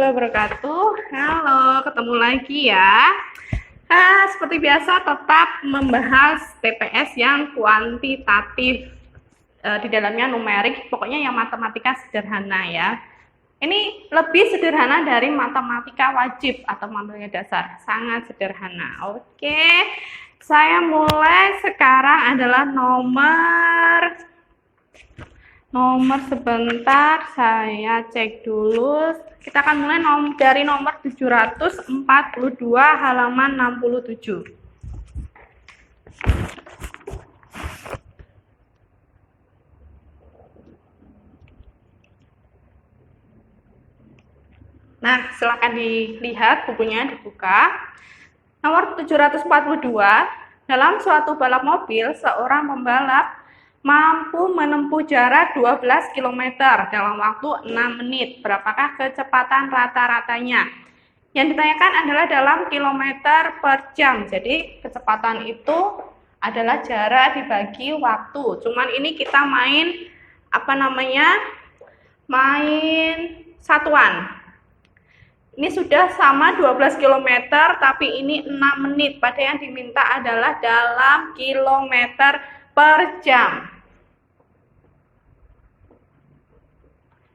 warahmatullahi wabarakatuh. Halo, ketemu lagi ya. Seperti biasa tetap membahas TPS yang kuantitatif. Di dalamnya numerik, pokoknya yang matematika sederhana ya. Ini lebih sederhana dari matematika wajib atau matematika dasar. Sangat sederhana. Oke, saya mulai sekarang adalah nomor sebentar, saya cek dulu. Kita akan mulai dari nomor 742 halaman 67. Nah, silakan dilihat bukunya, dibuka. Nomor 742, dalam suatu balap mobil, seorang pembalap mampu menempuh jarak 12 km dalam waktu 6 menit. Berapakah kecepatan rata-ratanya? Yang ditanyakan adalah dalam kilometer per jam. Jadi kecepatan itu adalah jarak dibagi waktu. Cuman ini kita main main satuan. Ini sudah sama 12 km, tapi ini 6 menit. Pada yang diminta adalah dalam kilometer per jam.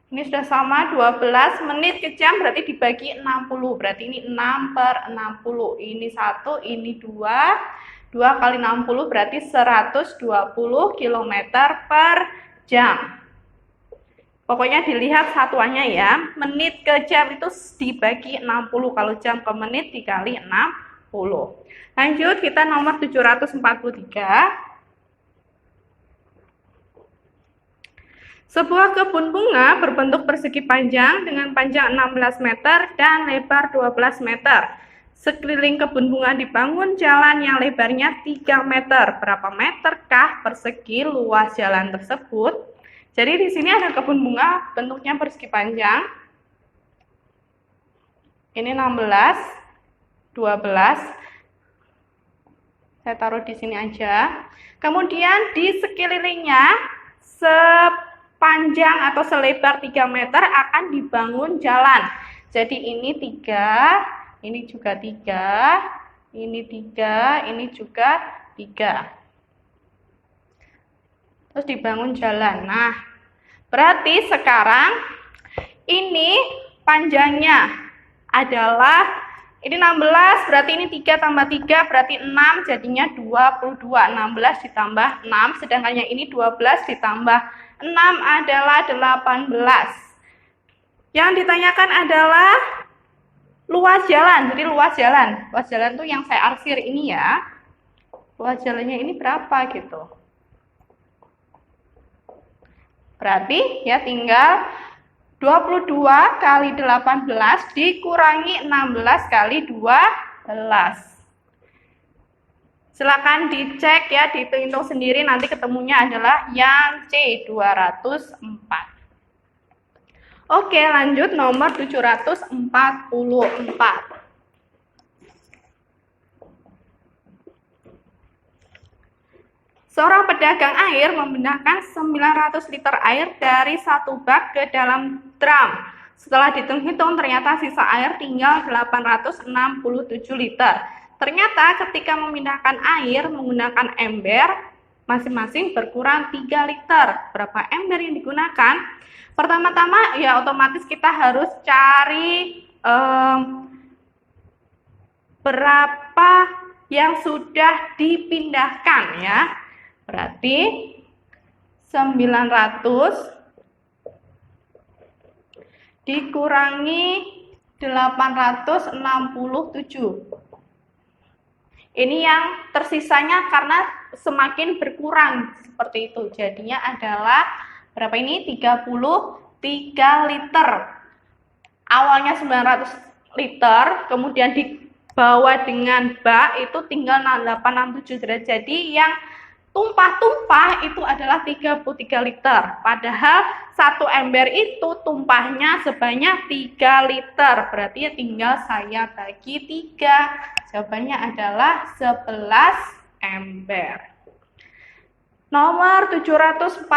Ini sudah sama 12 menit ke jam, berarti dibagi 60. Berarti ini 6 per 60. Ini 1, ini 2. 2 kali 60 berarti 120 km per jam. Pokoknya dilihat satuannya ya. Menit ke jam itu dibagi 60. Kalau jam ke menit dikali 60. Lanjut, kita nomor 743. Sebuah kebun bunga berbentuk persegi panjang dengan panjang 16 meter dan lebar 12 meter. Sekeliling kebun bunga dibangun jalan yang lebarnya 3 meter. Berapa meterkah persegi luas jalan tersebut? Jadi di sini ada kebun bunga bentuknya persegi panjang. Ini 16, 12. Saya taruh di sini aja. Kemudian di sekelilingnya sepanjang atau selebar 3 meter akan dibangun jalan. Jadi ini 3, ini juga 3, ini 3, ini juga 3. Terus dibangun jalan. Nah, berarti sekarang ini panjangnya adalah ini 16, berarti ini 3 tambah 3 berarti 6, jadinya 22. 16 ditambah 6, sedangkan yang ini 12 ditambah 6 adalah 18. Yang ditanyakan adalah luas jalan. Jadi luas jalan tuh yang saya arsir ini ya. Luas jalannya ini berapa gitu. Berarti ya tinggal 22 kali 18 dikurangi 16 kali 12. Silakan dicek ya, dihitung sendiri, nanti ketemunya adalah yang C, 204. Oke, lanjut nomor 744. Seorang pedagang air memindahkan 900 liter air dari satu bak ke dalam drum. Setelah dihitung-hitung ternyata sisa air tinggal 867 liter. Ternyata ketika memindahkan air menggunakan ember, masing-masing berkurang 3 liter. Berapa ember yang digunakan? Pertama-tama ya otomatis kita harus cari berapa yang sudah dipindahkan ya. Berarti 900 dikurangi 867. Ini yang tersisanya karena semakin berkurang seperti itu. Jadinya adalah berapa ini? 33 liter. Awalnya 900 liter, kemudian dibawa dengan bak itu tinggal 867. Jadi yang tumpah-tumpah itu adalah 33 liter. Padahal satu ember itu tumpahnya sebanyak 3 liter. Berarti ya tinggal saya bagi 3. Jawabannya adalah 11 ember. Nomor 745.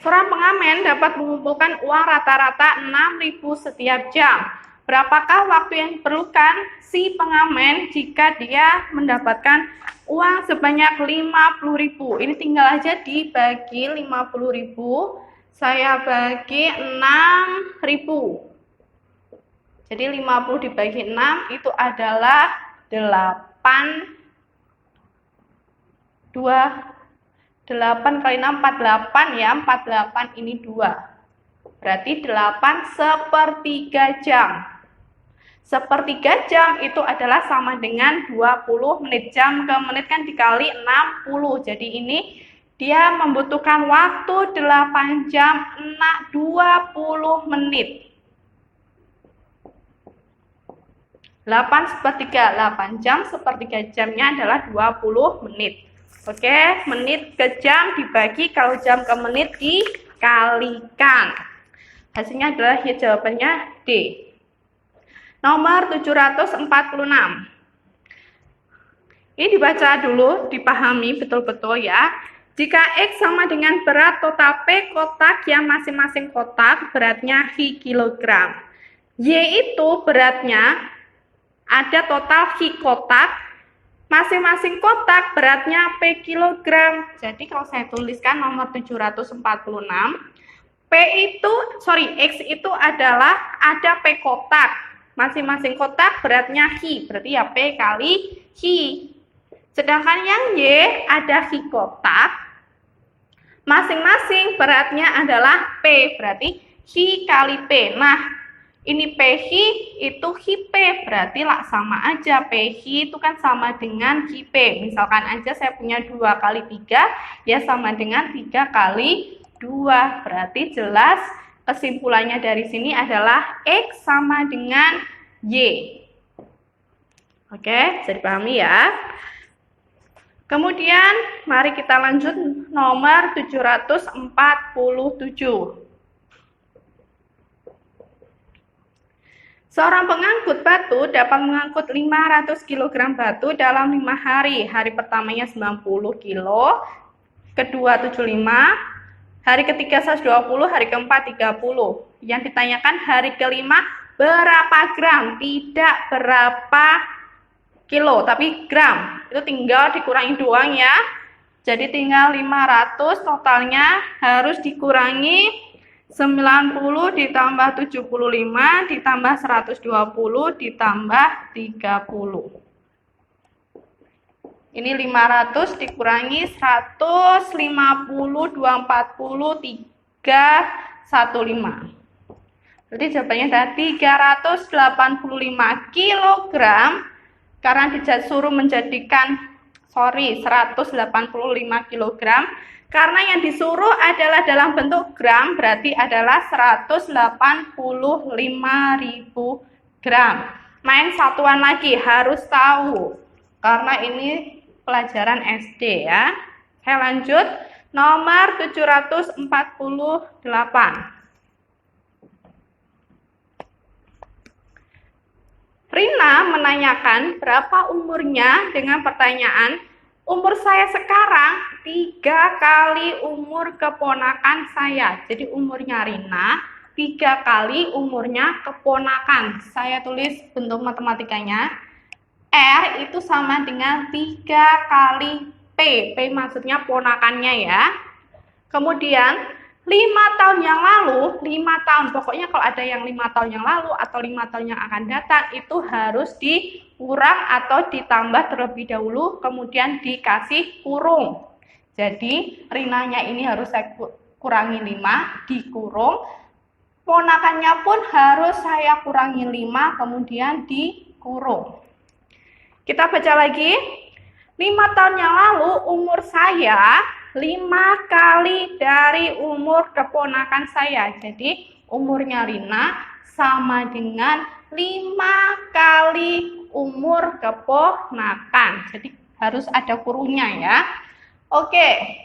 Seorang pengamen dapat mengumpulkan uang rata-rata 6.000 setiap jam. Berapakah waktu yang diperlukan si pengamen jika dia mendapatkan uang sebanyak 50.000? Ini tinggal aja dibagi 50.000. Saya bagi 6.000. Jadi 50 dibagi 6 itu adalah 8 kali 6, 48 ya, 48 ini 2. Berarti 8 sepertiga jam. Sepertiga jam itu adalah sama dengan 20 menit. Jam ke menit kan dikali 60. Jadi ini dia membutuhkan waktu 8 jam 20 menit. 8 sepertiga, 8 jam sepertiga jamnya adalah 20 menit. Oke, menit ke jam dibagi, kalau jam ke menit dikalikan. Hasilnya adalah ya, jawabannya D. Nomor 746. Ini dibaca dulu, dipahami betul-betul ya. Jika X sama dengan berat total P kotak yang masing-masing kotak beratnya Hi kilogram. Y itu beratnya ada total Hi kotak. Masing-masing kotak beratnya P kilogram. Jadi kalau saya tuliskan nomor 746, X itu adalah ada P kotak. Masing-masing kotak beratnya Hi, berarti ya P kali Hi. Sedangkan yang Y ada Hi kotak. Masing-masing beratnya adalah P, berarti Hi kali P. Nah, ini PH itu HP, berarti lah sama aja. PH itu kan sama dengan HP. Misalkan aja saya punya 2 kali 3, ya sama dengan 3 kali 2. Berarti jelas kesimpulannya dari sini adalah X sama dengan Y. Oke, bisa dipahami ya. Kemudian mari kita lanjut nomor 747. Seorang pengangkut batu dapat mengangkut 500 kg batu dalam 5 hari. Hari pertamanya 90 kg, kedua 75, hari ketiga 120, hari keempat 30. Yang ditanyakan hari kelima berapa gram, tidak berapa kilo, tapi gram. Itu tinggal dikurangi doang ya. Jadi tinggal 500, totalnya harus dikurangi 90 ditambah 75 ditambah 120 ditambah 30. Ini 500 dikurangi 150, 240, 315. Jadi jawabannya adalah 385 kg. Karena disuruh menjadikan 185 kg. Karena yang disuruh adalah dalam bentuk gram, berarti adalah 185.000 gram. Main satuan lagi, harus tahu. Karena ini pelajaran SD ya. Saya lanjut, nomor 748. Rina menanyakan berapa umurnya dengan pertanyaan, umur saya sekarang 3 kali umur keponakan saya. Jadi umurnya Rina 3 kali umurnya keponakan. Saya tulis bentuk matematikanya. R itu sama dengan 3 kali P. P maksudnya ponakannya ya. Kemudian 5 tahun yang lalu, 5 tahun, pokoknya kalau ada yang 5 tahun yang lalu atau 5 tahun yang akan datang, itu harus dikurang atau ditambah terlebih dahulu, kemudian dikasih kurung. Jadi, Rinanya ini harus saya kurangi 5, dikurung. Ponakannya pun harus saya kurangi 5, kemudian dikurung. Kita baca lagi. 5 tahun yang lalu, umur saya 5 kali dari umur keponakan saya. Jadi umurnya Rina sama dengan 5 kali umur keponakan. Jadi harus ada kurungnya ya. Oke.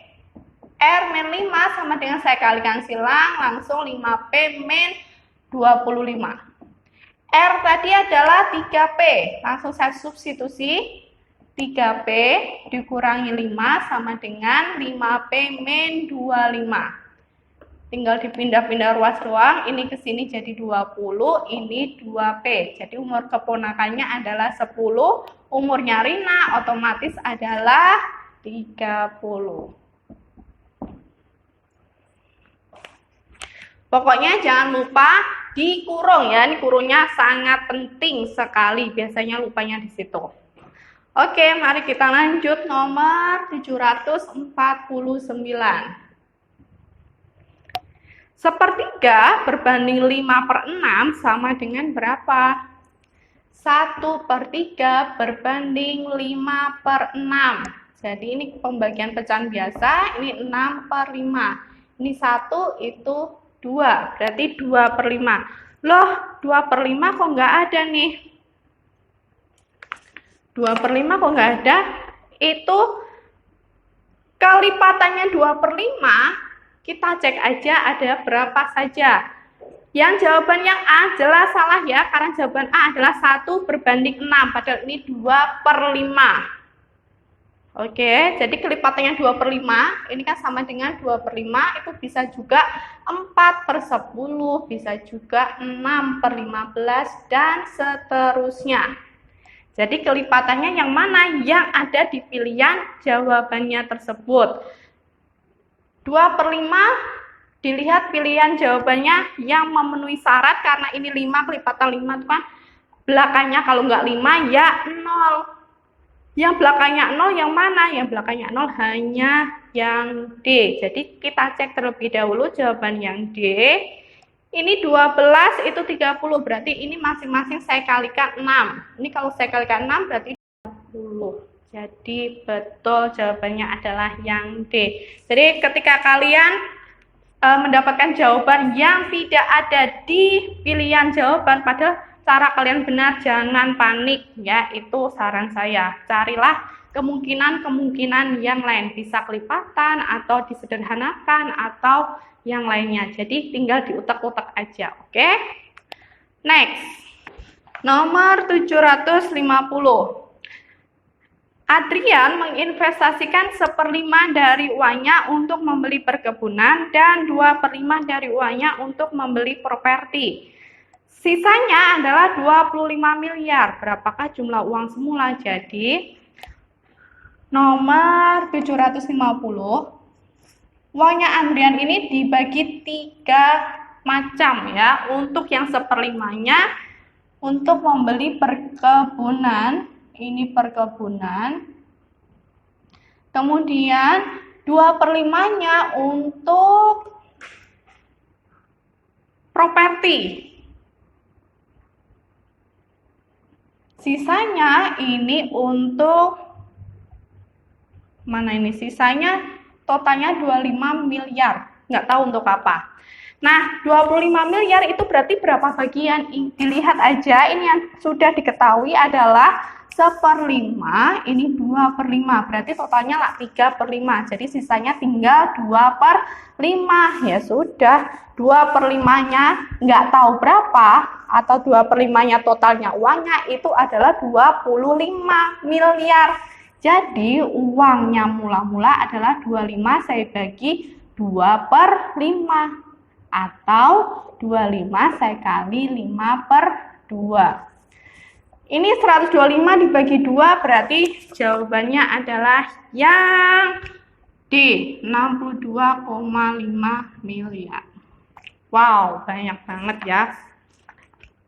R min 5 sama dengan saya kalikan silang, langsung 5P min 25. R tadi adalah 3P. Langsung saya substitusi. 3P dikurangi 5 sama dengan 5P min 25. Tinggal dipindah-pindah ruas doang, ini ke sini jadi 20, ini 2P. Jadi umur keponakannya adalah 10, umurnya Rina otomatis adalah 30. Pokoknya jangan lupa dikurung ya, ini kurungnya sangat penting sekali, biasanya lupanya di situ. Oke, mari kita lanjut nomor 749. Sepertiga berbanding 5/6 sama dengan berapa? 1/3 berbanding 5/6. Jadi ini pembagian pecahan biasa, ini 6/5. Ini 1, itu 2, berarti 2/5. Loh, 2/5 kok nggak ada nih? 2/5 kok nggak ada? Itu kelipatannya 2/5. Kita cek aja ada berapa saja. Yang jawaban yang A jelas salah ya, karena jawaban A adalah 1/6, padahal ini 2/5. Oke, jadi kelipatannya 2/5, ini kan sama dengan 2/5, itu bisa juga 4/10, bisa juga 6/15, dan seterusnya. Jadi kelipatannya yang mana yang ada di pilihan jawabannya tersebut. 2/5, dilihat pilihan jawabannya yang memenuhi syarat, karena ini 5, kelipatan 5 itu kan belakangnya kalau nggak 5 ya 0. Yang belakangnya 0 yang mana? Yang belakangnya 0 hanya yang D. Jadi kita cek terlebih dahulu jawaban yang D. Ini 12, itu 30, berarti ini masing-masing saya kalikan 6. Ini kalau saya kalikan 6 berarti 20. Jadi betul jawabannya adalah yang D. Jadi ketika kalian mendapatkan jawaban yang tidak ada di pilihan jawaban, padahal cara kalian benar, jangan panik ya, itu saran saya. Carilah kemungkinan-kemungkinan yang lain, bisa kelipatan atau disederhanakan atau yang lainnya. Jadi tinggal diutak-utak aja, oke? Next. Nomor 750. Adrian menginvestasikan 1/5 dari uangnya untuk membeli perkebunan dan 2/5 dari uangnya untuk membeli properti. Sisanya adalah 25 miliar. Berapakah jumlah uang semula? Jadi, nomor 750, uangnya Adrian ini dibagi 3 macam ya. Untuk yang 1/5-nya untuk membeli perkebunan, ini perkebunan. Kemudian 2/5-nya untuk properti. Sisanya ini untuk mana ini? Sisanya totalnya 25 miliar. Nggak tahu untuk apa. Nah, 25 miliar itu berarti berapa bagian? Dilihat aja, ini yang sudah diketahui adalah 1/5, ini 2/5, berarti totalnya lah 3/5, jadi sisanya tinggal 2/5. Ya sudah, 2/5-nya nggak tahu berapa, atau 2/5-nya totalnya uangnya itu adalah 25 miliar. Jadi uangnya mula-mula adalah 25, saya bagi 2/5, atau 25 saya kali 5/2. Ini 125 dibagi 2, berarti jawabannya adalah yang D, 62,5 miliar. Wow, banyak banget ya.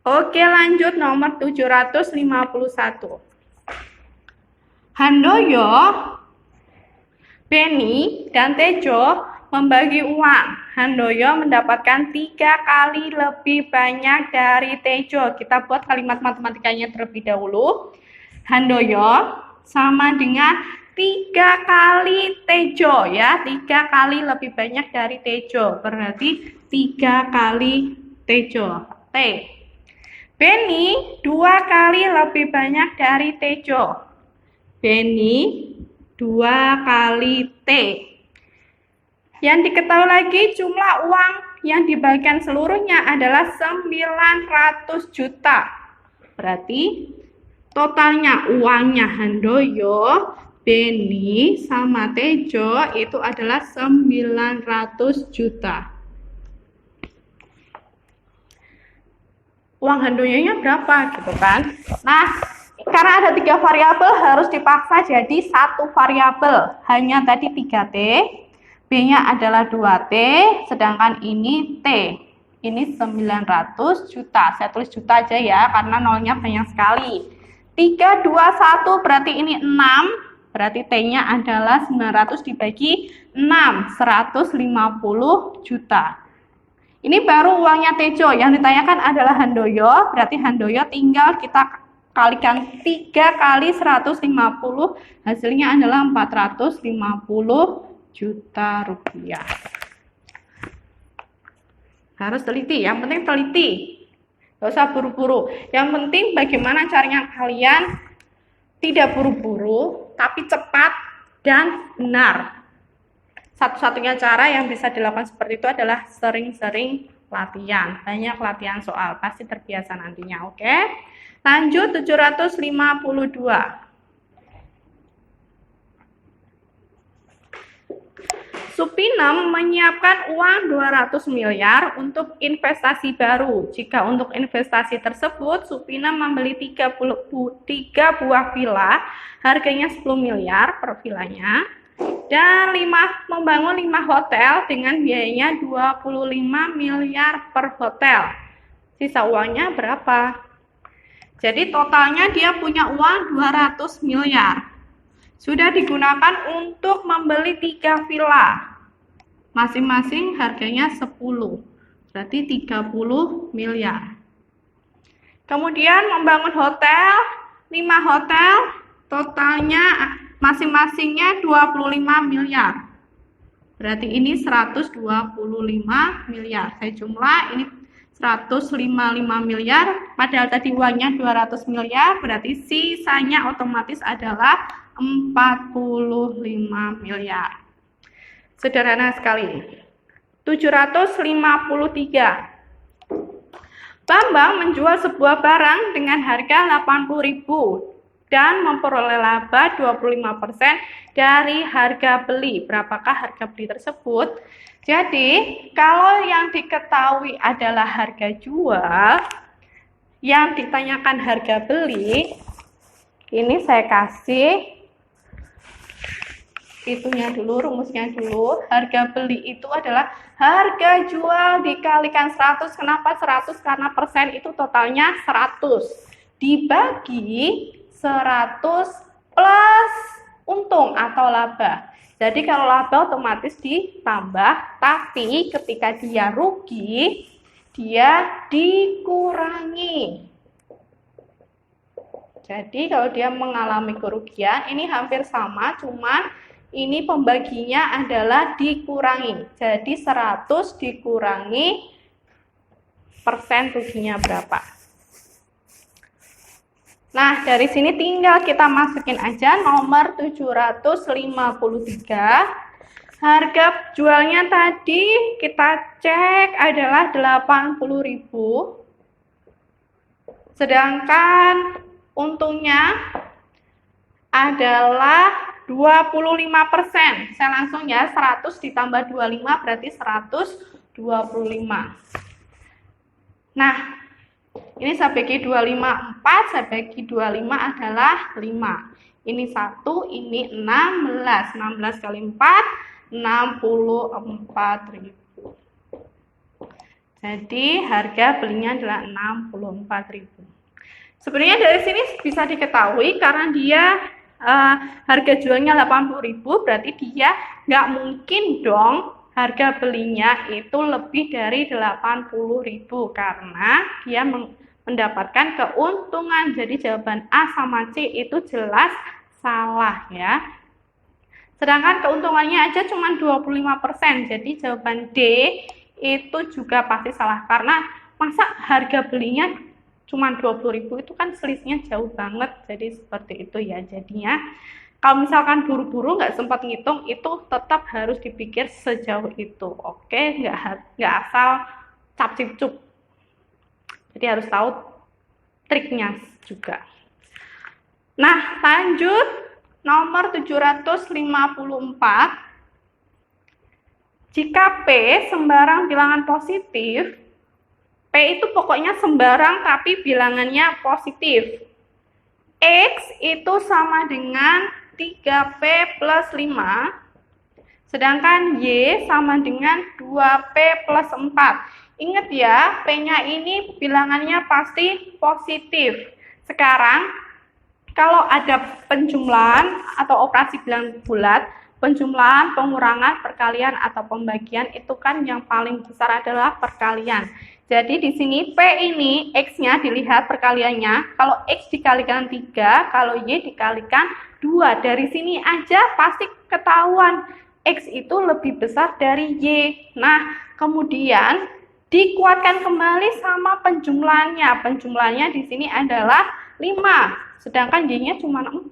Oke, lanjut nomor 751. Handoyo, Beni, dan Tejo membagi uang. Handoyo mendapatkan 3 kali lebih banyak dari Tejo. Kita buat kalimat matematikanya terlebih dahulu. Handoyo sama dengan 3 kali Tejo ya. 3 kali lebih banyak dari Tejo. Berarti 3 kali Tejo. T. Beni 2 kali lebih banyak dari Tejo. Beni 2 kali T. Yang diketahui lagi jumlah uang yang dibagikan seluruhnya adalah 900 juta. Berarti totalnya uangnya Handoyo, Beni, sama Tejo itu adalah 900 juta. uang handoyonya berapa gitu kan. Nah, karena ada 3 variabel harus dipaksa jadi 1 variabel, hanya tadi 3T, B-nya adalah 2T, sedangkan ini T. Ini 900 juta. Saya tulis juta aja ya, karena nolnya banyak sekali. 3, 2, 1 berarti ini 6. Berarti T-nya adalah 900 dibagi 6, 150 juta. Ini baru uangnya Tejo. Yang ditanyakan adalah Handoyo. Berarti Handoyo tinggal kita kalikan 3 kali 150. Hasilnya adalah 450 juta rupiah. Harus teliti, yang penting teliti. Gak usah buru-buru. Yang penting bagaimana caranya kalian tidak buru-buru, tapi cepat dan benar. Satu-satunya cara yang bisa dilakukan seperti itu adalah sering-sering latihan. Banyak latihan soal, pasti terbiasa nantinya, oke? Lanjut 752. Supinem menyiapkan uang 200 miliar untuk investasi baru. Jika untuk investasi tersebut, Supinem membeli 3 buah villa, harganya 10 miliar per villanya, dan membangun 5 hotel dengan biayanya 25 miliar per hotel. Sisa uangnya berapa? Jadi totalnya dia punya uang 200 miliar. Sudah digunakan untuk membeli 3 villa. Masing-masing harganya 10. Berarti 30 miliar. Kemudian membangun hotel, 5 hotel, totalnya masing-masingnya 25 miliar. Berarti ini 125 miliar. Saya jumlah ini 155 miliar, padahal tadi uangnya 200 miliar, berarti sisanya otomatis adalah 45 miliar. Sederhana sekali. 753. Bambang menjual sebuah barang dengan harga 80.000 dan memperoleh laba 25% dari harga beli. Berapakah harga beli tersebut? Jadi, kalau yang diketahui adalah harga jual, yang ditanyakan harga beli, ini saya kasih itunya dulu, rumusnya dulu. Harga beli itu adalah harga jual dikalikan 100. Kenapa 100? Karena persen itu totalnya 100. Dibagi 100 plus untung atau laba. Jadi kalau laba otomatis ditambah, tapi ketika dia rugi, dia dikurangi. Jadi kalau dia mengalami kerugian, ini hampir sama, cuman ini pembaginya adalah dikurangi. Jadi 100 dikurangi persen ruginya berapa. Nah, dari sini tinggal kita masukin aja nomor 753. Harga jualnya tadi kita cek adalah 80.000. Sedangkan untungnya adalah 25%. Saya langsung ya, 100 ditambah 25 berarti 125. Nah, ini saya bagi 25, 4, saya bagi 25 adalah 5. Ini 1, ini 16. 16 kali 4, 64.000. Jadi harga belinya adalah 64.000. Sebenarnya dari sini bisa diketahui karena dia harga jualnya 80.000, berarti dia nggak mungkin dong harga belinya itu lebih dari 80.000 karena dia mendapatkan keuntungan. Jadi jawaban A sama C itu jelas salah ya. Sedangkan keuntungannya aja cuma 25%. Jadi jawaban D itu juga pasti salah karena masa harga belinya cuma 20.000 itu kan selisihnya jauh banget. Jadi seperti itu ya jadinya. Kalau misalkan buru-buru nggak sempat ngitung, itu tetap harus dipikir sejauh itu, oke? Nggak asal cap-cip-cup. Jadi harus tahu triknya juga. Nah, lanjut nomor 754. Jika P sembarang bilangan positif, P itu pokoknya sembarang tapi bilangannya positif. X itu sama dengan 3P plus 5, sedangkan Y sama dengan 2P plus 4. Ingat ya, P-nya ini bilangannya pasti positif. Sekarang, kalau ada penjumlahan atau operasi bilang bulat, penjumlahan, pengurangan, perkalian, atau pembagian, itu kan yang paling besar adalah perkalian. Jadi di sini P ini X-nya dilihat perkaliannya, kalau X dikalikan 3, kalau Y dikalikan 2. Dari sini aja pasti ketahuan X itu lebih besar dari Y. Nah, kemudian dikuatkan kembali sama penjumlahannya. Penjumlahannya di sini adalah 5, sedangkan Y-nya cuma 4.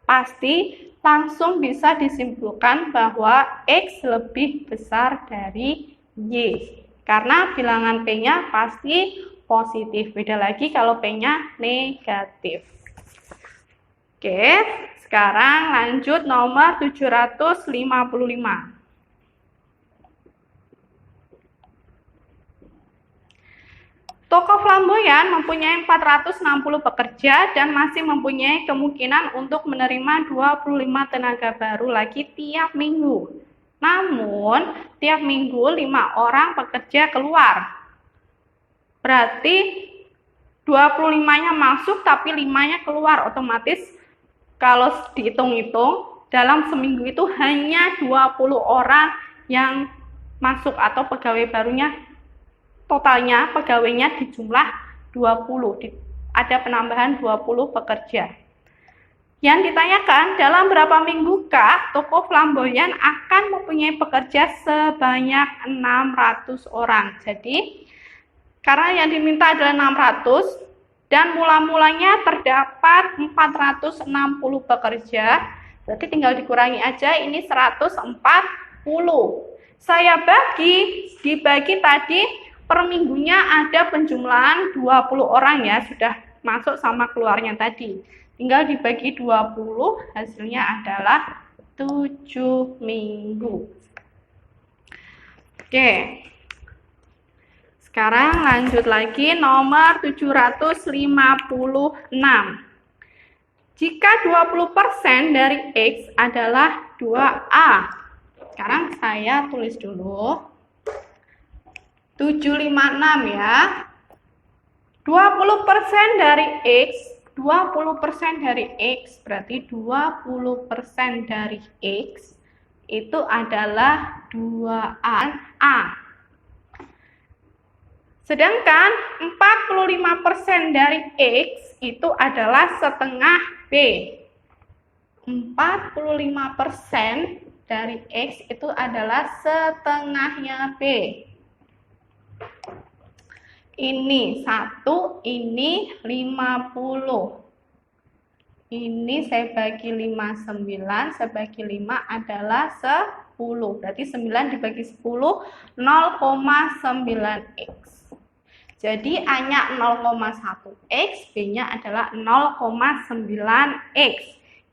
Pasti langsung bisa disimpulkan bahwa X lebih besar dari Y. Karena bilangan P-nya pasti positif. Beda lagi kalau P-nya negatif. Oke, sekarang lanjut nomor 755. Toko flamboyan mempunyai 460 pekerja dan masih mempunyai kemungkinan untuk menerima 25 tenaga baru lagi tiap minggu. Namun, tiap minggu 5 orang pekerja keluar. Berarti 25-nya masuk tapi 5-nya keluar. Otomatis kalau dihitung-hitung, dalam seminggu itu hanya 20 orang yang masuk atau pegawai barunya. Totalnya pegawainya di jumlah 20. Ada penambahan 20 pekerja. Yang ditanyakan, dalam berapa minggu toko flamboyan akan mempunyai pekerja sebanyak 600 orang. Jadi, karena yang diminta adalah 600, dan mula-mulanya terdapat 460 pekerja, berarti tinggal dikurangi aja, ini 140. Saya dibagi tadi, per minggunya ada penjumlahan 20 orang ya, sudah masuk sama keluarnya tadi. Tinggal dibagi 20, hasilnya adalah 7 minggu. Oke. Sekarang lanjut lagi nomor 756. Jika 20% dari X adalah 2A. Sekarang saya tulis dulu. 756 ya. 20% dari X, 20% dari X berarti 20% dari X itu adalah 2A. Sedangkan 45% dari X itu adalah setengah B. 45% dari X itu adalah setengahnya B. Ini 1, ini 50. Ini saya bagi 59, saya bagi 5 adalah 10. Berarti 9 dibagi 10, 0,9X. Jadi A-nya 0,1X, B-nya adalah 0,9X.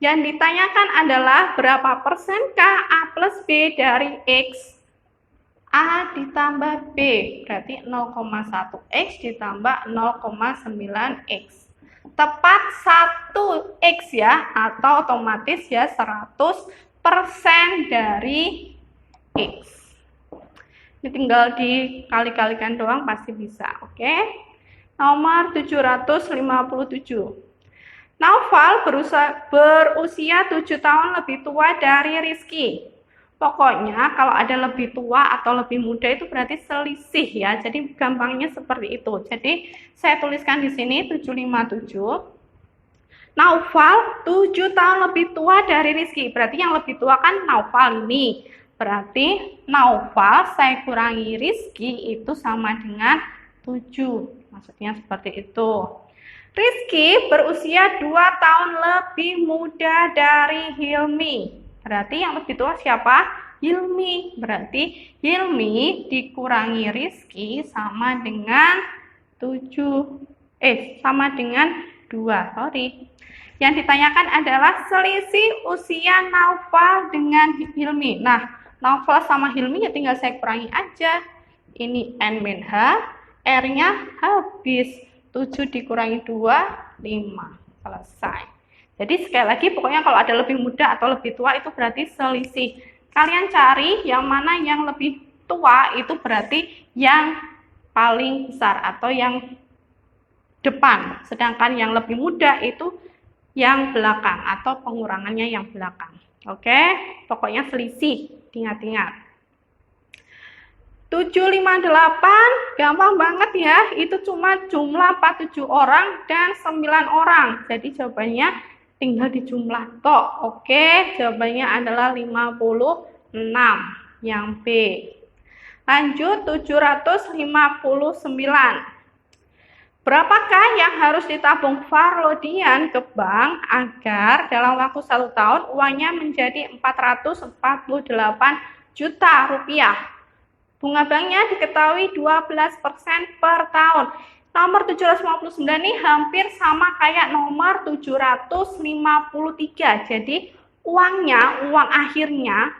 Yang ditanyakan adalah berapa persenkah A plus B dari X? A ditambah B, berarti 0,1X ditambah 0,9X. Tepat 1X ya, atau otomatis ya 100% dari X. Ini tinggal dikali-kalikan doang pasti bisa, oke? Nomor 757. Naufal berusia 7 tahun lebih tua dari Rizky. Pokoknya kalau ada lebih tua atau lebih muda itu berarti selisih ya. Jadi gampangnya seperti itu. Jadi saya tuliskan di sini 757. Naufal 7 tahun lebih tua dari Rizky. Berarti yang lebih tua kan Naufal ini. Berarti Naufal saya kurangi Rizky itu sama dengan 7. Maksudnya seperti itu. Rizky berusia 2 tahun lebih muda dari Hilmi. Berarti yang lebih tua siapa? Hilmi. Berarti Hilmi dikurangi Rizky sama dengan 2. Yang ditanyakan adalah selisih usia Naufal dengan Hilmi. Nah, Naufal sama Hilmi ya tinggal saya kurangi aja. Ini N min H, R-nya habis. 7 dikurangi 2, 5. Selesai. Jadi sekali lagi pokoknya kalau ada lebih muda atau lebih tua itu berarti selisih. Kalian cari yang mana yang lebih tua itu berarti yang paling besar atau yang depan. Sedangkan yang lebih muda itu yang belakang atau pengurangannya yang belakang. Oke, pokoknya selisih, ingat-ingat. 758, gampang banget ya, itu cuma jumlah 47 orang dan 9 orang. Jadi jawabannya tinggal dijumlah tok. Oke, jawabannya adalah 56, yang B. Lanjut, 759. Berapakah yang harus ditabung Farlodian ke bank agar dalam waktu 1 tahun uangnya menjadi 448 juta rupiah? Bunga banknya diketahui 12% per tahun. Nomor 759 ini hampir sama kayak nomor 753. Jadi uangnya, uang akhirnya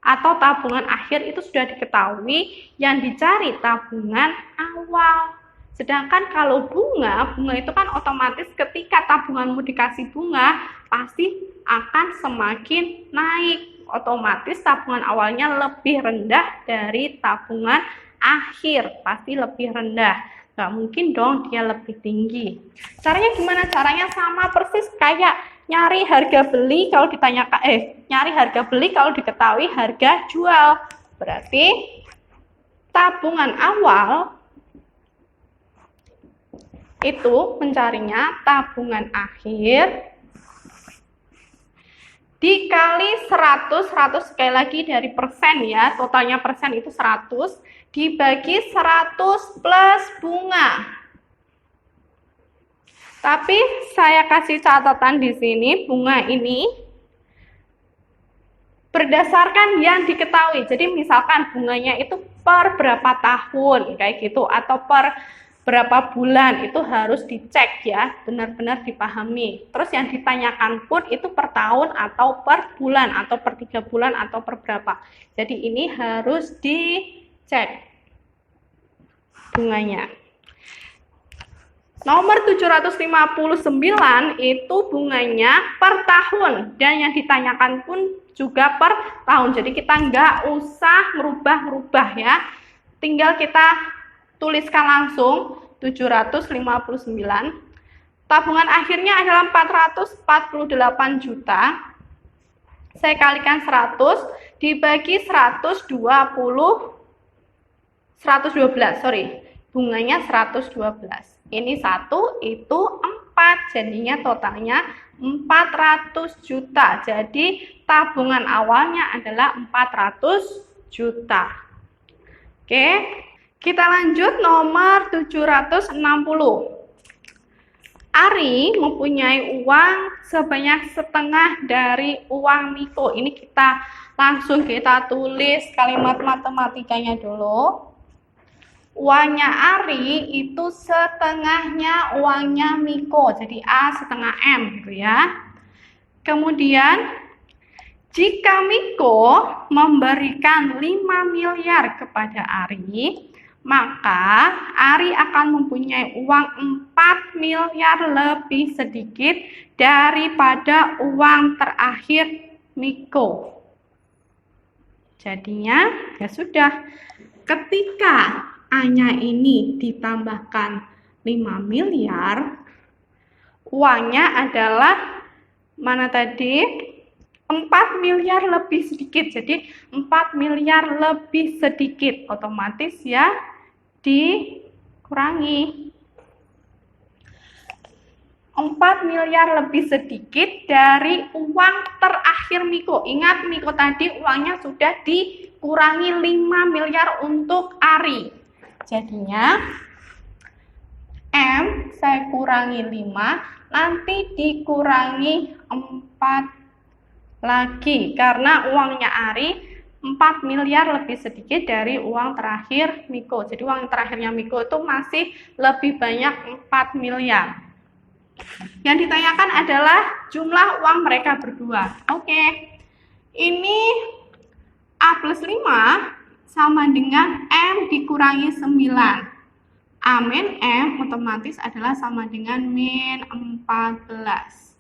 atau tabungan akhir itu sudah diketahui, yang dicari tabungan awal. Sedangkan kalau bunga itu kan otomatis ketika tabunganmu dikasih bunga, pasti akan semakin naik. Otomatis tabungan awalnya lebih rendah dari tabungan akhir, pasti lebih rendah. Nggak mungkin dong dia lebih tinggi. Caranya gimana? Caranya sama persis kayak nyari harga beli kalau ditanyakan, nyari harga beli kalau diketahui harga jual. Berarti tabungan awal itu mencarinya tabungan akhir dikali 100 sekali lagi dari persen ya, totalnya persen itu 100, dibagi 100 plus bunga. Tapi saya kasih catatan di sini, bunga ini berdasarkan yang diketahui. Jadi misalkan bunganya itu per berapa tahun, kayak gitu, atau per berapa bulan, itu harus dicek ya, benar-benar dipahami. Terus yang ditanyakan pun itu per tahun atau per bulan atau per 3 bulan atau per berapa. Jadi ini harus dicek bunganya. Nomor 759 itu bunganya per tahun dan yang ditanyakan pun juga per tahun. Jadi kita nggak usah merubah-rubah ya. Tinggal kita tuliskan langsung 759. Tabungan akhirnya adalah 448 juta. Saya kalikan 100 dibagi 112, sorry. Bunganya 112. Ini 1, itu 4. Jadinya totalnya 400 juta. Jadi tabungan awalnya adalah 400 juta. Oke. Kita lanjut nomor 760. Ari mempunyai uang sebanyak setengah dari uang Miko. Ini kita langsung tulis kalimat matematikanya dulu. Uangnya Ari itu setengahnya uangnya Miko. Jadi A setengah M gitu ya. Kemudian jika Miko memberikan 5 miliar kepada Ari, maka Ari akan mempunyai uang 4 miliar lebih sedikit daripada uang terakhir Miko. Jadinya ya sudah, ketika A-nya ini ditambahkan 5 miliar, uangnya adalah mana tadi? 4 miliar lebih sedikit. Jadi 4 miliar lebih sedikit, otomatis ya dikurangi 4 miliar lebih sedikit dari uang terakhir Miko. Ingat, Miko tadi uangnya sudah dikurangi 5 miliar untuk Ari. Jadinya M saya kurangi 5, nanti dikurangi 4 lagi karena uangnya Ari 4 miliar lebih sedikit dari uang terakhir Miko. Jadi uang terakhirnya Miko itu masih lebih banyak 4 miliar. Yang ditanyakan adalah jumlah uang mereka berdua. Oke. Ini A plus 5 sama dengan M dikurangi 9. A min M otomatis adalah sama dengan min 14.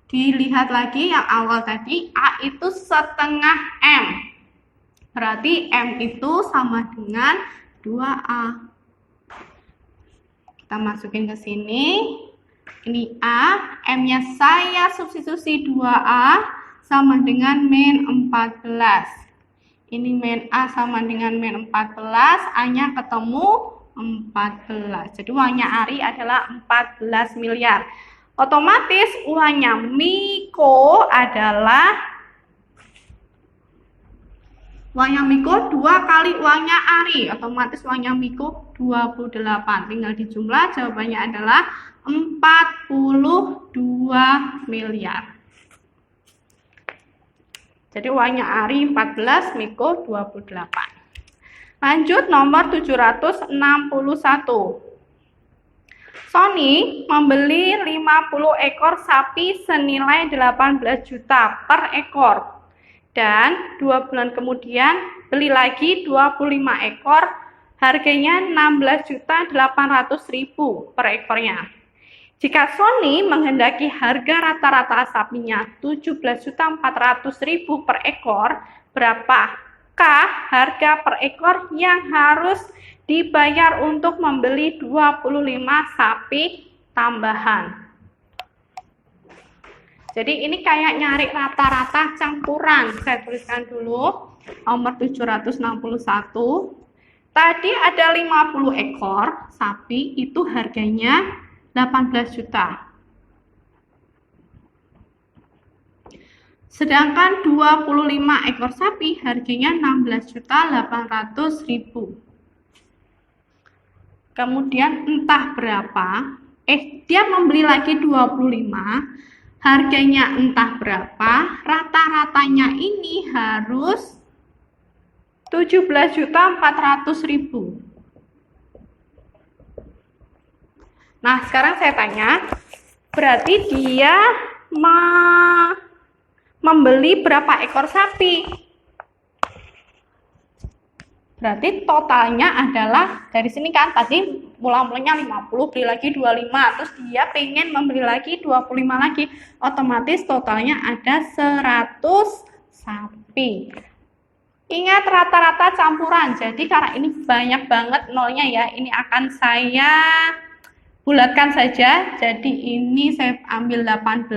Dilihat lagi yang awal tadi, A itu setengah M. Berarti M itu sama dengan 2A. Kita masukin ke sini. Ini A, M-nya saya substitusi 2A sama dengan min 14. Ini min A sama dengan min 14, A-nya ketemu 14. Jadi uangnya Ari adalah 14 miliar. Otomatis uangnya Miko adalah, uangnya Miko 2 kali uangnya Ari. Otomatis uangnya Miko 28. Tinggal dijumlah, jawabannya adalah 42 miliar. Jadi uangnya Ari 14, Miko 28. Lanjut nomor 761. Sony membeli 50 ekor sapi senilai 18 juta per ekor. Dan 2 bulan kemudian beli lagi 25 ekor, harganya 16.800.000 per ekornya. Jika Sony menghendaki harga rata-rata sapinya 17.400.000 per ekor, berapakah harga per ekor yang harus dibayar untuk membeli 25 sapi tambahan? Jadi ini kayak nyari rata-rata campuran. Saya tuliskan dulu nomor 761. Tadi ada 50 ekor sapi, itu harganya 18 juta. Sedangkan 25 ekor sapi harganya 16.800.000. Kemudian entah berapa, dia membeli lagi 25, harganya entah berapa, rata-ratanya ini harus 17.400.000. Nah, sekarang saya tanya, berarti dia membeli berapa ekor sapi? Berarti totalnya adalah, dari sini kan tadi mula-mulanya 50, beli lagi 25, terus dia pengen membeli lagi 25 lagi, otomatis totalnya ada 100 sapi. Ingat rata-rata campuran, jadi karena ini banyak banget nolnya ya, ini akan saya bulatkan saja. Jadi ini saya ambil 18,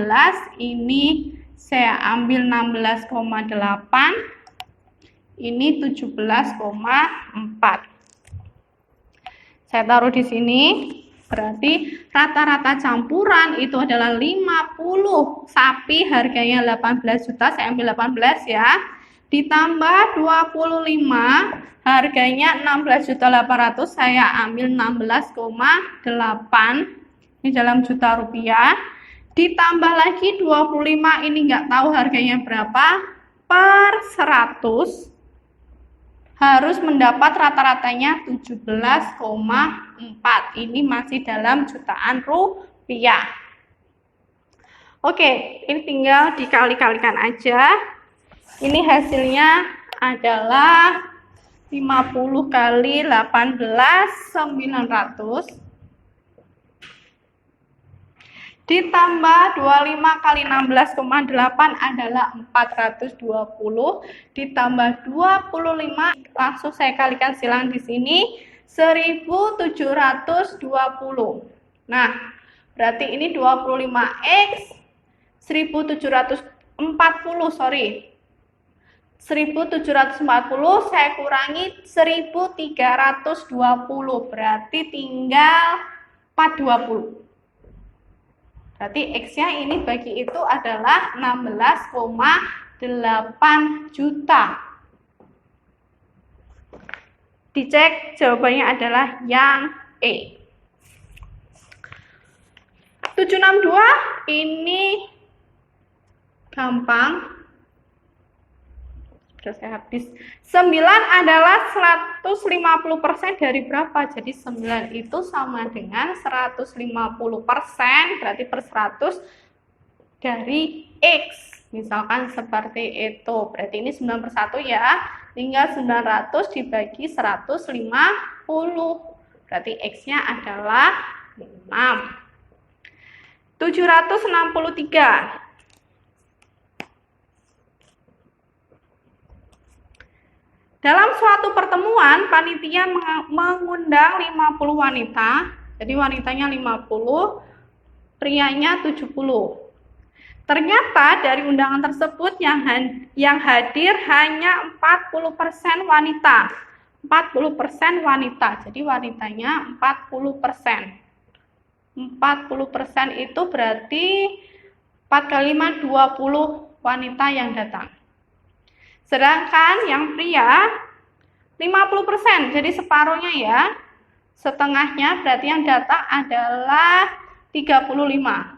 ini saya ambil 16,8, ini 17,4. Saya taruh di sini, berarti rata-rata campuran itu adalah 50 sapi, harganya 18 juta, saya ambil 18 ya. Ditambah 25, harganya 16.800.000, saya ambil 16,8. Ini dalam juta rupiah. Ditambah lagi 25, ini nggak tahu harganya berapa, per 100 harus mendapat rata-ratanya 17,4. Ini masih dalam jutaan rupiah. Oke, ini tinggal dikali-kalikan aja. Ini hasilnya adalah 50 kali 18, 900. Ditambah 25 kali 16,8 adalah 420. Ditambah 25, langsung saya kalikan silang di sini, 1720. Nah, berarti ini 25x 1740, saya kurangi 1320, berarti tinggal 420. Berarti X-nya ini bagi itu adalah 16,8 juta. Dicek, jawabannya adalah yang E. 762 ini gampang. Sudah saya habis. 9 adalah 150% dari berapa? Jadi 9 itu sama dengan 150%, berarti per 100 dari X. Misalkan seperti itu. Berarti ini 9 per 1 ya. Tinggal 900 dibagi 150. Berarti X-nya adalah 6. 763. Dalam suatu pertemuan, panitia mengundang 50 wanita, jadi wanitanya 50, prianya 70. Ternyata dari undangan tersebut yang hadir hanya 40% wanita. 40% wanita, jadi wanitanya 40%. 40% itu berarti 4 kali 5, 20 wanita yang datang. Sedangkan yang pria 50%, jadi separuhnya ya. Setengahnya berarti yang datang adalah 35.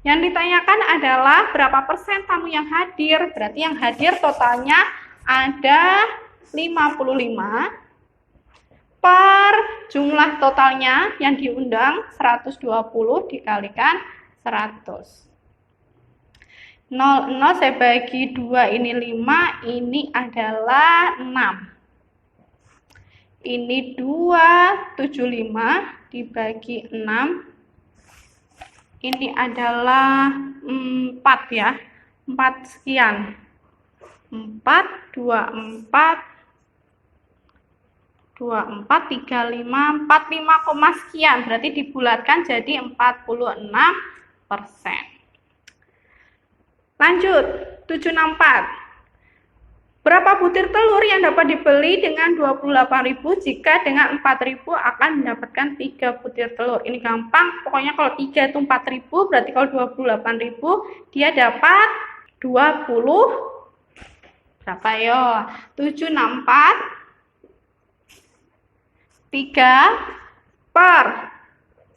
Yang ditanyakan adalah berapa persen tamu yang hadir. Berarti yang hadir totalnya ada 55 per jumlah totalnya yang diundang 120 dikalikan 100. 0 saya bagi 2 ini 5, ini adalah 6. Ini 275 dibagi 6. Ini adalah 4 ya. 4 sekian. 4, 24, 24, 35, 45, sekian. Berarti dibulatkan jadi 46%. Lanjut, 764. Berapa butir telur yang dapat dibeli dengan 28.000 jika dengan 4.000 akan mendapatkan 3 butir telur? Ini gampang, pokoknya kalau 3 itu 4.000, berarti kalau 28.000 dia dapat 20, berapa yo? 764, 3 per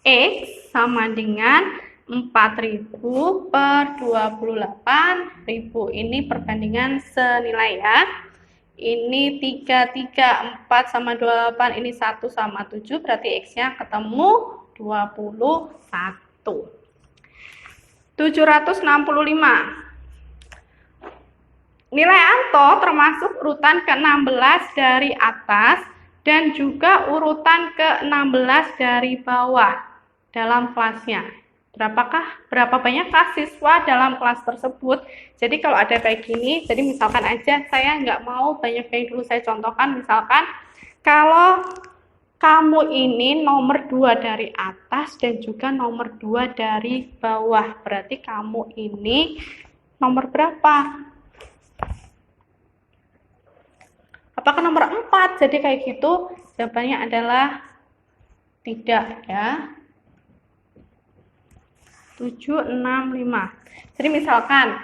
X sama dengan 4.000 per 28.000. Ini perbandingan senilai ya. Ini 3, 3, 4 sama 28, ini 1 sama 7, berarti X-nya ketemu 21. 765. Nilai Anto termasuk urutan ke-16 dari atas dan juga urutan ke-16 dari bawah dalam kelasnya. Berapa banyakkah siswa dalam kelas tersebut? Jadi kalau ada kayak gini, jadi misalkan aja saya nggak mau banyak-banyak dulu, saya contohkan misalkan kalau kamu ini nomor 2 dari atas dan juga nomor 2 dari bawah, berarti kamu ini nomor berapa? Apakah nomor 4? Jadi kayak gitu, jawabannya adalah tidak ya. 765. Jadi misalkan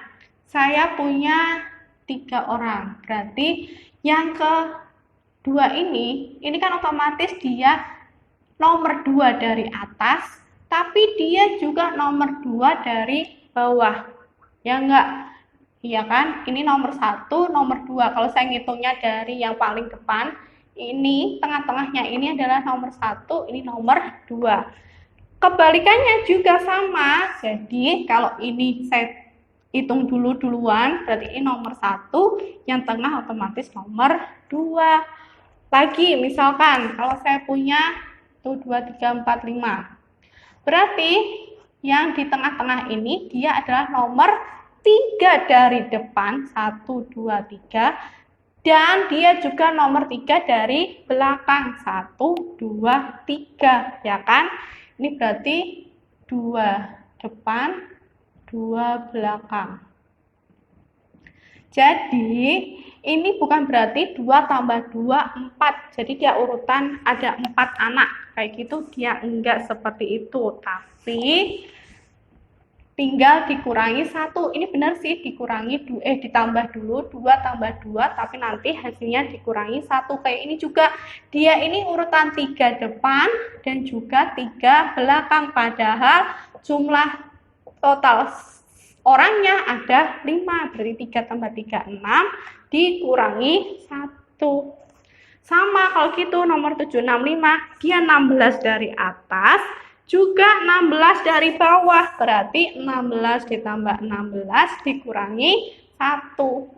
saya punya 3 orang, berarti yang kedua ini kan otomatis dia nomor 2 dari atas, tapi dia juga nomor 2 dari bawah. Ya enggak? Iya kan? Ini nomor 1, nomor 2. Kalau saya ngitungnya dari yang paling depan, ini tengah-tengahnya ini adalah nomor 1, ini nomor 2. Kebalikannya juga sama, jadi kalau ini saya hitung duluan, berarti ini nomor 1, yang tengah otomatis nomor 2. Lagi, misalkan kalau saya punya 1, 2, 3, 4, 5, berarti yang di tengah-tengah ini dia adalah nomor 3 dari depan, 1, 2, 3, dan dia juga nomor 3 dari belakang, 1, 2, 3, ya kan? Ini berarti 2 depan, 2 belakang. Jadi, ini bukan berarti 2 tambah 2, 4. Jadi, dia urutan ada 4 anak. Kayak gitu, dia enggak seperti itu. Tapi, tinggal dikurangi 1. Ini benar sih, ditambah dulu, 2 tambah 2, tapi nanti hasilnya dikurangi 1. Kayak ini juga, dia ini urutan 3 depan dan juga 3 belakang. Padahal jumlah total orangnya ada 5, berarti 3 tambah 3, 6, dikurangi 1. Sama kalau gitu, nomor 765, dia 16 dari atas, juga 16 dari bawah, berarti 16 ditambah 16 dikurangi 1.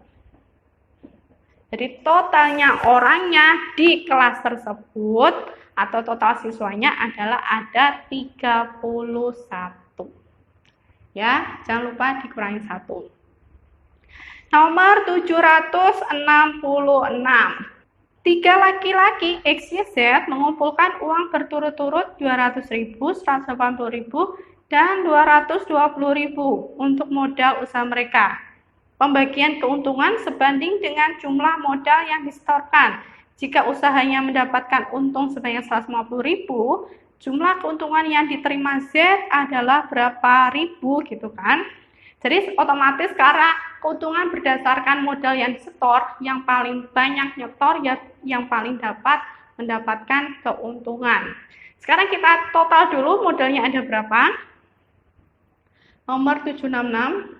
Jadi totalnya orangnya di kelas tersebut atau total siswanya adalah ada 31. Ya, jangan lupa dikurangi 1. Nomor 766. 3 laki-laki X, Y, Z mengumpulkan uang berturut-turut 200.000, 180.000, dan 220.000 untuk modal usaha mereka. Pembagian keuntungan sebanding dengan jumlah modal yang disetorkan. Jika usahanya mendapatkan untung sebanyak 150.000, jumlah keuntungan yang diterima Z adalah berapa ribu gitu kan. Jadi otomatis karena keuntungan berdasarkan modal yang disetor, yang paling banyak nyetor ya yang paling dapat mendapatkan keuntungan. Sekarang kita total dulu modalnya ada berapa. Nomor 766.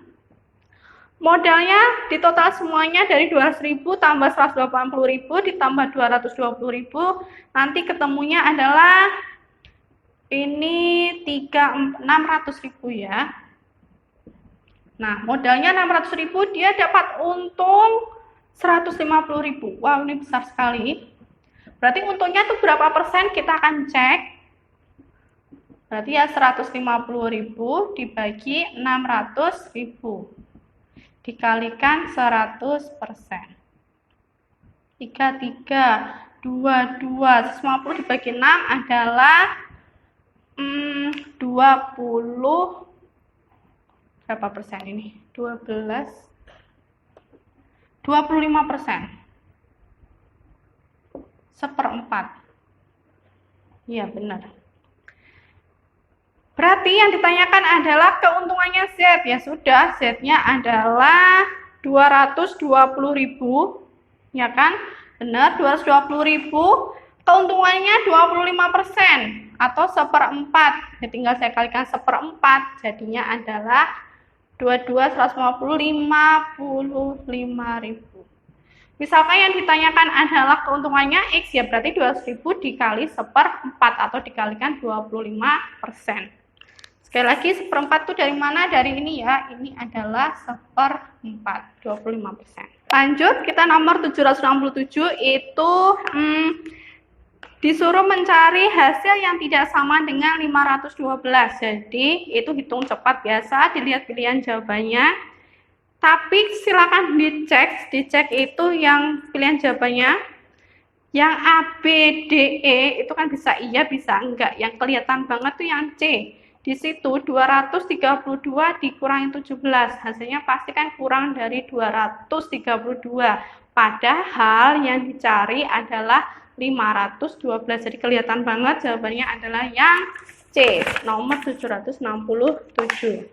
Modalnya di total semuanya dari 200.000 tambah 180.000 ditambah 220.000, nanti ketemunya adalah ini 600.000 ya. Nah, modalnya 600.000, dia dapat untung 150.000. Wow, ini besar sekali. Berarti untungnya itu berapa persen? Kita akan cek. Berarti ya 150.000 dibagi 600.000. Dikalikan 100%. 33, 22, 150 dibagi 6 adalah 20. Berapa persen ini? 12, 25%. 1/4. Iya, benar. Berarti yang ditanyakan adalah keuntungannya Z. Ya sudah, Z-nya adalah 220.000. Ya kan? Benar, 220.000. Keuntungannya 25% atau 1/4. Ya, tinggal saya kalikan 1/4. Jadinya adalah 55.000. Misalkan yang ditanyakan adalah keuntungannya X, ya berarti 200.000 dikali 1/4 atau dikalikan 25%. Sekali lagi, 1/4 itu dari mana? Dari ini ya, ini adalah 1/4, 25%. Lanjut, kita nomor 767 itu disuruh mencari hasil yang tidak sama dengan 512. Jadi, itu hitung cepat biasa, dilihat pilihan jawabannya. Tapi silakan dicek itu yang pilihan jawabannya. Yang A, B, D, E itu kan bisa iya, bisa enggak. Yang kelihatan banget tuh yang C. Di situ 232 dikurangi 17. Hasilnya pasti kan kurang dari 232. Padahal yang dicari adalah 512. Jadi kelihatan banget jawabannya adalah yang C, nomor 767.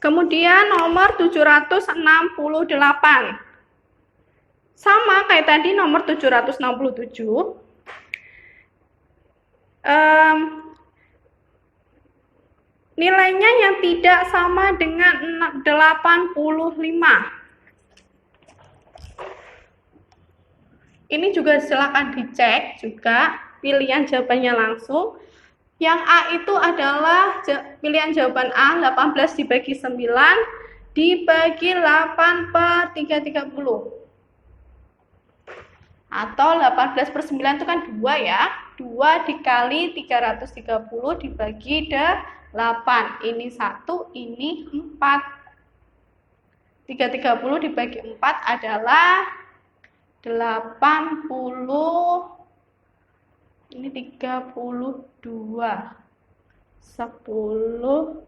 Kemudian nomor 768. Sama kayak tadi nomor 767. Nilainya yang tidak sama dengan 85. Ini juga silakan dicek juga pilihan jawabannya langsung. Yang A itu adalah pilihan jawaban A, 18 dibagi 9 dibagi 8/330. Atau 18/9 itu kan 2 ya. 2 dikali 330 dibagi 8. Ini 1, ini 4. 330 dibagi 4 adalah 80. Ini 32. 10.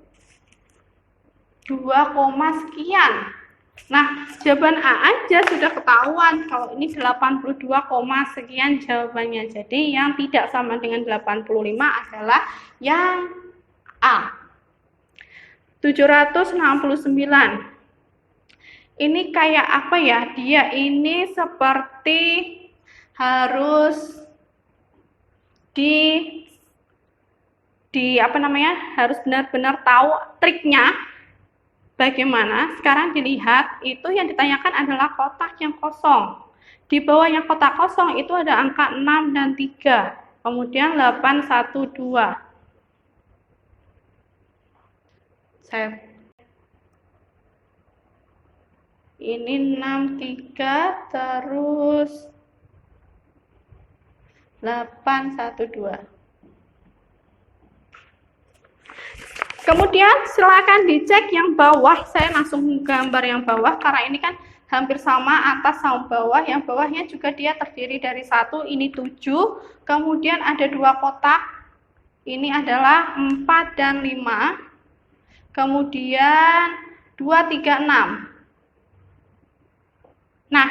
2, sekian. Nah, jawaban A aja sudah ketahuan kalau ini 82, sekian jawabannya. Jadi yang tidak sama dengan 85 adalah yang A. 769. Ini kayak apa ya? Dia ini seperti harus harus benar-benar tahu triknya bagaimana. Sekarang dilihat, itu yang ditanyakan adalah kotak yang kosong. Di bawahnya kotak kosong itu ada angka 6 dan 3. Kemudian 8, 1, 2. Ini 63 terus 812. Kemudian silakan dicek yang bawah. Saya langsung gambar yang bawah karena ini kan hampir sama atas sama bawah. Yang bawahnya juga dia terdiri dari 1, ini 7. Kemudian ada 2 kotak. Ini adalah 4 dan 5. Kemudian 2, 3, 6. Nah,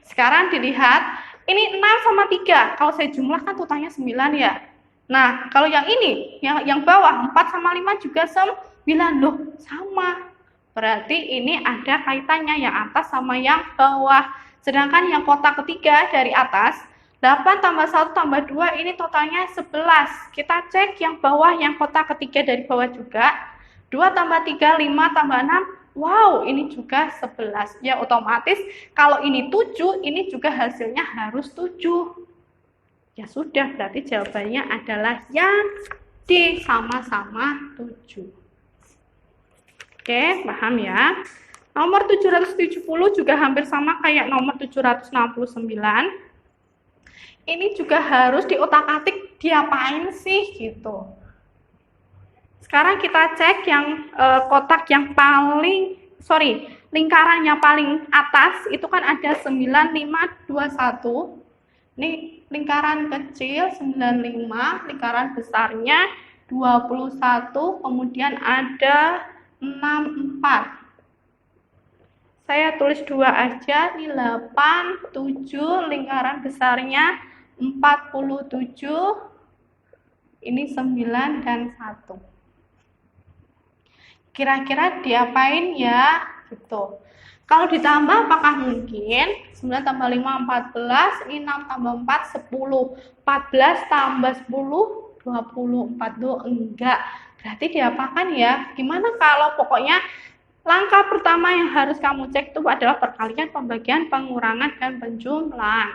sekarang dilihat ini 6 sama 3. Kalau saya jumlahkan totalnya 9 ya. Nah, kalau yang ini, yang bawah 4 sama 5 juga 9. Loh, sama. Berarti ini ada kaitannya yang atas sama yang bawah. Sedangkan yang kotak ketiga dari atas, 8 tambah 1 tambah 2 ini totalnya 11. Kita cek yang bawah, yang kotak ketiga dari bawah juga. 2 tambah 3, 5 tambah 6. Wow, ini juga 11. Ya, otomatis kalau ini 7, ini juga hasilnya harus 7. Ya sudah, berarti jawabannya adalah yang D, sama-sama 7. Oke, paham ya? Nomor 770 juga hampir sama kayak nomor 769. Ini juga harus diotak-atik diapain sih gitu. Sekarang kita cek yang kotak yang lingkarannya paling atas itu kan ada 9, 5, 2, 1. Ini lingkaran kecil 95, lingkaran besarnya 21, kemudian ada 64. Saya tulis 2 aja, ini 8, 7, lingkaran besarnya 47, ini 9 dan 1. Kira-kira diapain ya? Gitu. Kalau ditambah apakah mungkin? 9 tambah 5, 14, ini 6 tambah 4, 10. 14 tambah 10, 24. Enggak. Berarti diapakan ya? Gimana kalau pokoknya langkah pertama yang harus kamu cek itu adalah perkalian, pembagian, pengurangan, dan penjumlahan.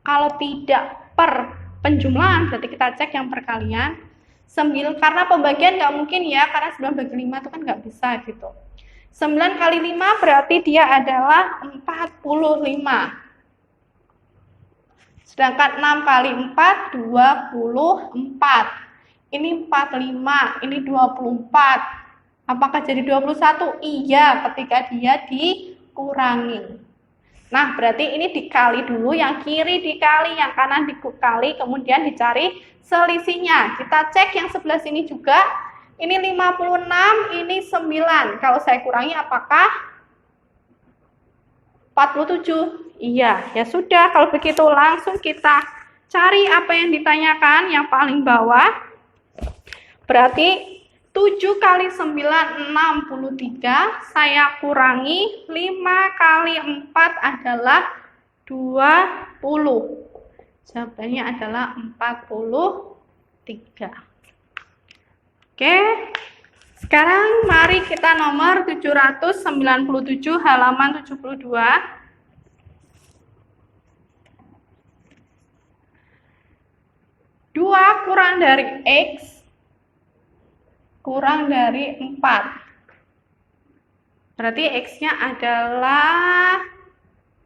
Kalau tidak per penjumlahan, berarti kita cek yang perkalian. 9, karena pembagian nggak mungkin ya, karena 9 bagi 5 itu kan nggak bisa gitu. 9 kali 5 berarti dia adalah 45. Sedangkan 6 kali 4, 24. Ini 45, ini 24. Apakah jadi 21? Iya, ketika dia dikurangi. Nah, berarti ini dikali dulu, yang kiri dikali, yang kanan dikali, kemudian dicari selisihnya. Kita cek yang sebelah sini juga. Ini 56, ini 9. Kalau saya kurangi apakah 47? Iya, ya sudah. Kalau begitu langsung kita cari apa yang ditanyakan, yang paling bawah. Berarti 7 kali 9, 63. Saya kurangi 5 kali 4 adalah 20. Jawabannya adalah 43. Oke, sekarang mari kita nomor 797 halaman 72. Dua kurang dari X kurang dari 4. Berarti X-nya adalah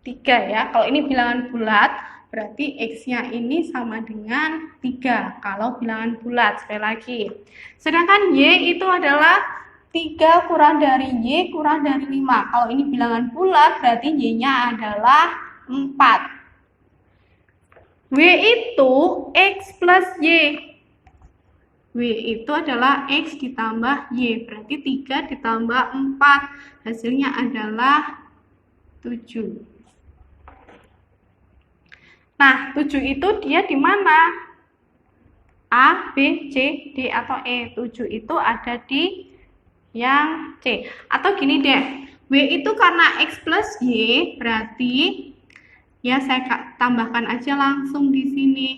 3 ya. Kalau ini bilangan bulat, berarti X-nya ini sama dengan 3 kalau bilangan bulat, sekali lagi. Sedangkan Y itu adalah 3 kurang dari Y kurang dari 5. Kalau ini bilangan bulat, berarti Y-nya adalah 4. W itu X plus Y. W itu adalah X ditambah Y. Berarti 3 ditambah 4. Hasilnya adalah 7. Nah, 7 itu dia di mana? A, B, C, D, atau E. 7 itu ada di yang C. Atau gini deh, W itu karena X plus Y, berarti ya saya tambahkan aja langsung di sini.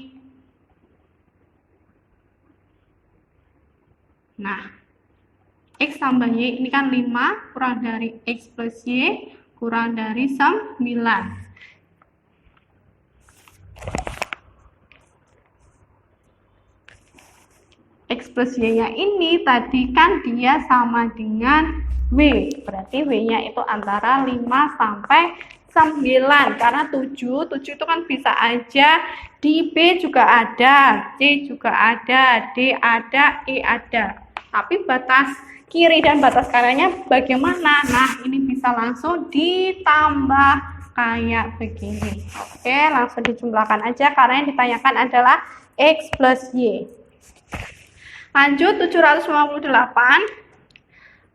Nah, X tambah Y ini kan 5, kurang dari X plus Y, kurang dari 9. X plus Y-nya ini tadi kan dia sama dengan W. Berarti W-nya itu antara 5 sampai 9. Karena 7 itu kan bisa aja di B juga ada, C juga ada, D ada, E ada. Tapi batas kiri dan batas kanannya bagaimana? Nah, ini bisa langsung ditambah kayak begini. Oke, langsung dijumlahkan aja karena yang ditanyakan adalah X plus Y. Lanjut 758.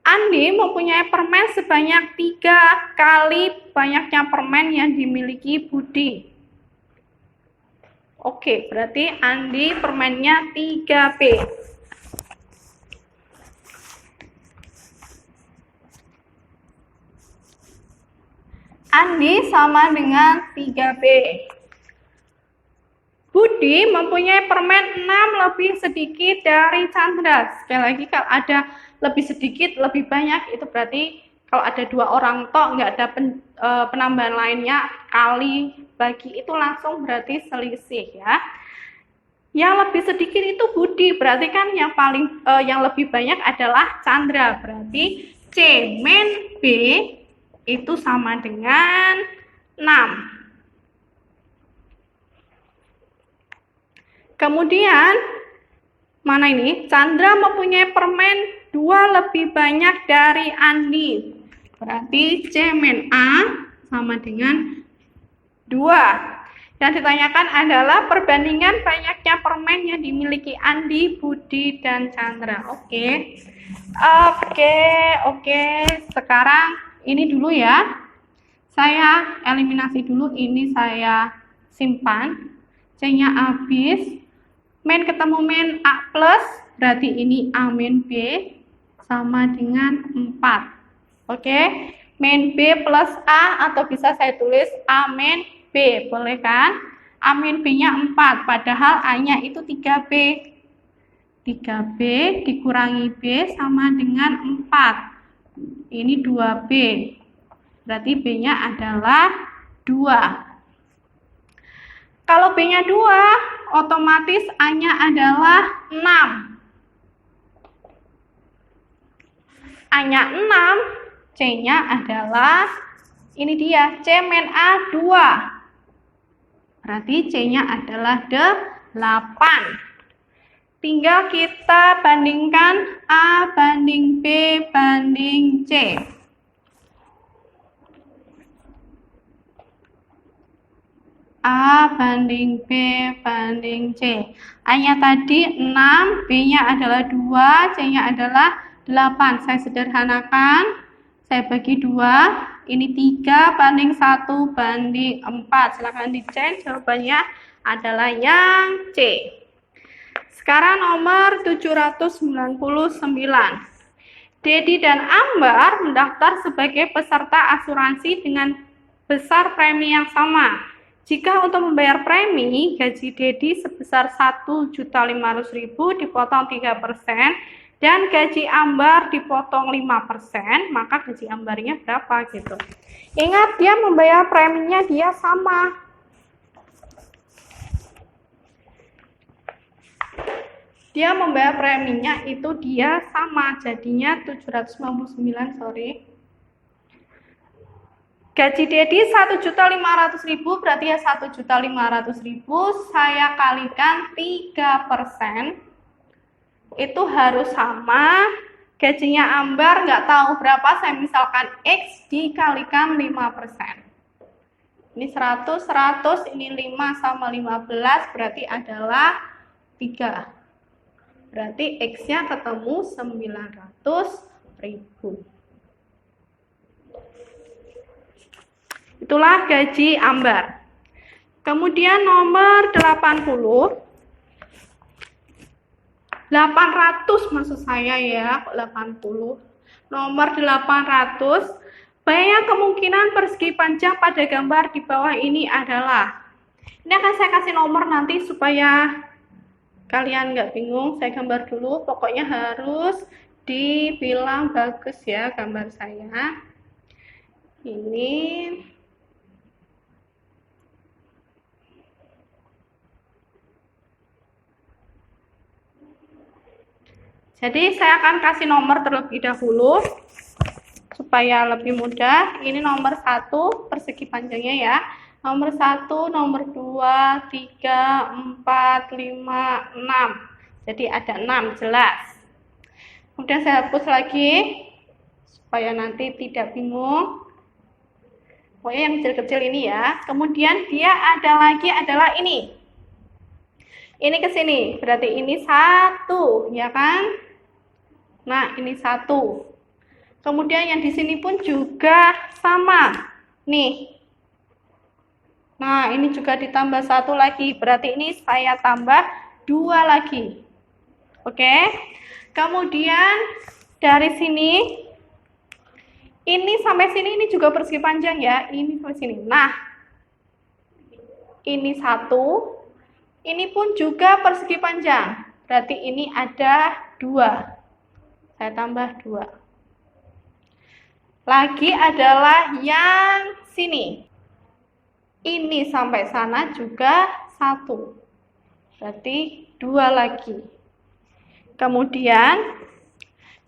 Andi mempunyai permen sebanyak 3 kali banyaknya permen yang dimiliki Budi. Oke, berarti Andi permennya 3B. Andi sama dengan 3B. Budi mempunyai permen 6 lebih sedikit dari Chandra. Sekali lagi, kalau ada lebih sedikit, lebih banyak, itu berarti kalau ada 2 orang tok, nggak ada penambahan lainnya, kali bagi itu langsung berarti selisih ya. Yang lebih sedikit itu Budi, berarti kan yang lebih banyak adalah Chandra. Berarti C min B itu sama dengan 6. Kemudian, mana ini? Chandra mempunyai permen 2 lebih banyak dari Andi. Berarti C min A sama dengan 2. Yang ditanyakan adalah perbandingan banyaknya permen yang dimiliki Andi, Budi, dan Chandra. Oke. Sekarang ini dulu ya. Saya eliminasi dulu, ini saya simpan. C-nya habis. Min ketemu min A plus, berarti ini A min B sama dengan 4. Oke, min B plus A, atau bisa saya tulis A min B, boleh kan? A min B-nya 4, padahal A-nya itu 3B. 3B dikurangi B sama dengan 4. Ini 2B. Berarti B-nya adalah 2. Kalau B-nya 2, otomatis A-nya adalah 6. A-nya 6, C-nya adalah, ini dia, C min A 2. Berarti C-nya adalah 8. Tinggal kita bandingkan A banding B banding C. A banding B banding C. A-nya tadi 6, B-nya adalah 2, C-nya adalah 8. Saya sederhanakan, saya bagi 2, ini 3 banding 1 banding 4. Silahkan dicek, jawabannya adalah yang C. Sekarang nomor 799. Dedi dan Ambar mendaftar sebagai peserta asuransi dengan besar premi yang sama. Jika untuk membayar premi, gaji Dedi sebesar 1.500.000 dipotong 3% dan gaji Ambar dipotong 5%, maka gaji Ambarnya berapa gitu. Ingat, dia membayar preminya dia sama. Dia membayar preminya itu dia sama, jadinya 799, sorry. Gaji Dedi 1.500.000, berarti ya 1.500.000 saya kalikan 3%, itu harus sama. Gajinya Ambar nggak tahu berapa, saya misalkan X dikalikan 5%. Ini 100, ini 5 sama 15, berarti adalah 3. Berarti X-nya ketemu 900.000. Itulah gaji Ambar. Kemudian nomor 80. 800 maksud saya ya, 80. Nomor 800. Banyak kemungkinan persegi panjang pada gambar di bawah ini adalah. Ini akan saya kasih nomor nanti supaya kalian nggak bingung. Saya gambar dulu, pokoknya harus dibilang bagus ya gambar saya. Ini jadi saya akan kasih nomor terlebih dahulu. supaya lebih mudah, ini nomor 1 persegi panjangnya ya. Nomor 1, nomor 2, 3, 4, 5, 6. Jadi ada 6, jelas. Kemudian saya hapus lagi, supaya nanti tidak bingung. Pokoknya yang kecil-kecil ini ya. Kemudian dia ada lagi adalah ini. Ini ke sini, berarti ini 1, ya kan? Nah, ini 1. Kemudian yang di sini pun juga sama. Nih. Nah, ini juga ditambah 1 lagi. Berarti ini saya tambah 2 lagi. Oke. Kemudian dari sini, ini sampai sini ini juga persegi panjang ya. Ini sampai sini. Nah, ini 1. Ini pun juga persegi panjang. Berarti ini ada 2. Saya tambah 2. Lagi adalah yang sini. Ini sampai sana juga 1. Berarti 2 lagi. Kemudian,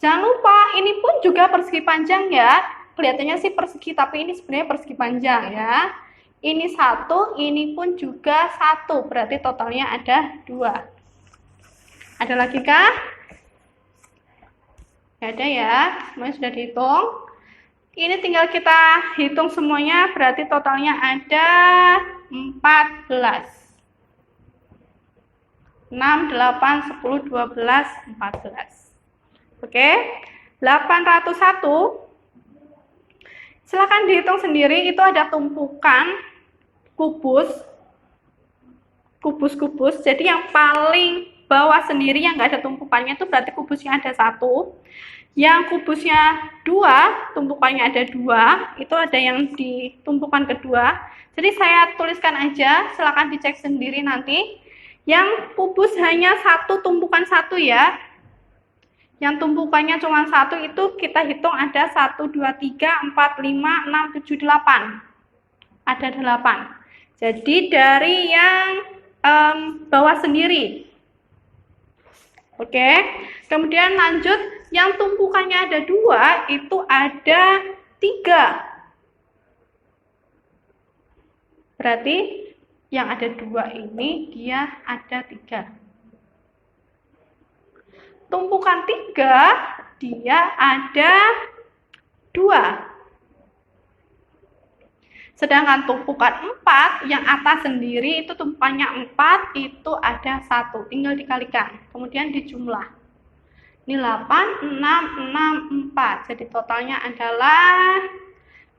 jangan lupa ini pun juga persegi panjang ya. Kelihatannya sih persegi, tapi ini sebenarnya persegi panjang ya. Ini 1, ini pun juga 1. Berarti totalnya ada 2. Ada lagi kah? Tidak ada ya, semuanya sudah dihitung. Ini tinggal kita hitung semuanya, berarti totalnya ada 14. 6, 8, 10, 12, 14. Oke, 801. Silakan dihitung sendiri, itu ada tumpukan kubus. Jadi yang paling bawah sendiri yang nggak ada tumpukannya itu berarti kubusnya ada 1. Yang kubusnya 2, tumpukannya ada 2, itu ada yang di tumpukan kedua. Jadi saya tuliskan aja, silakan dicek sendiri nanti. Yang kubus hanya 1, tumpukan 1 ya. Yang tumpukannya cuma 1 itu kita hitung ada 1, 2, 3, 4, 5, 6, 7, 8. Ada 8. Jadi dari yang bawah sendiri. Oke, kemudian lanjut, yang tumpukannya ada 2, itu ada 3. Berarti yang ada 2 ini dia ada 3. Tumpukan 3, dia ada 2. Sedangkan tumpukan 4, yang atas sendiri itu tumpukannya 4, itu ada 1. Tinggal dikalikan, kemudian dijumlah. Ini 8, 6, 6, 4. Jadi totalnya adalah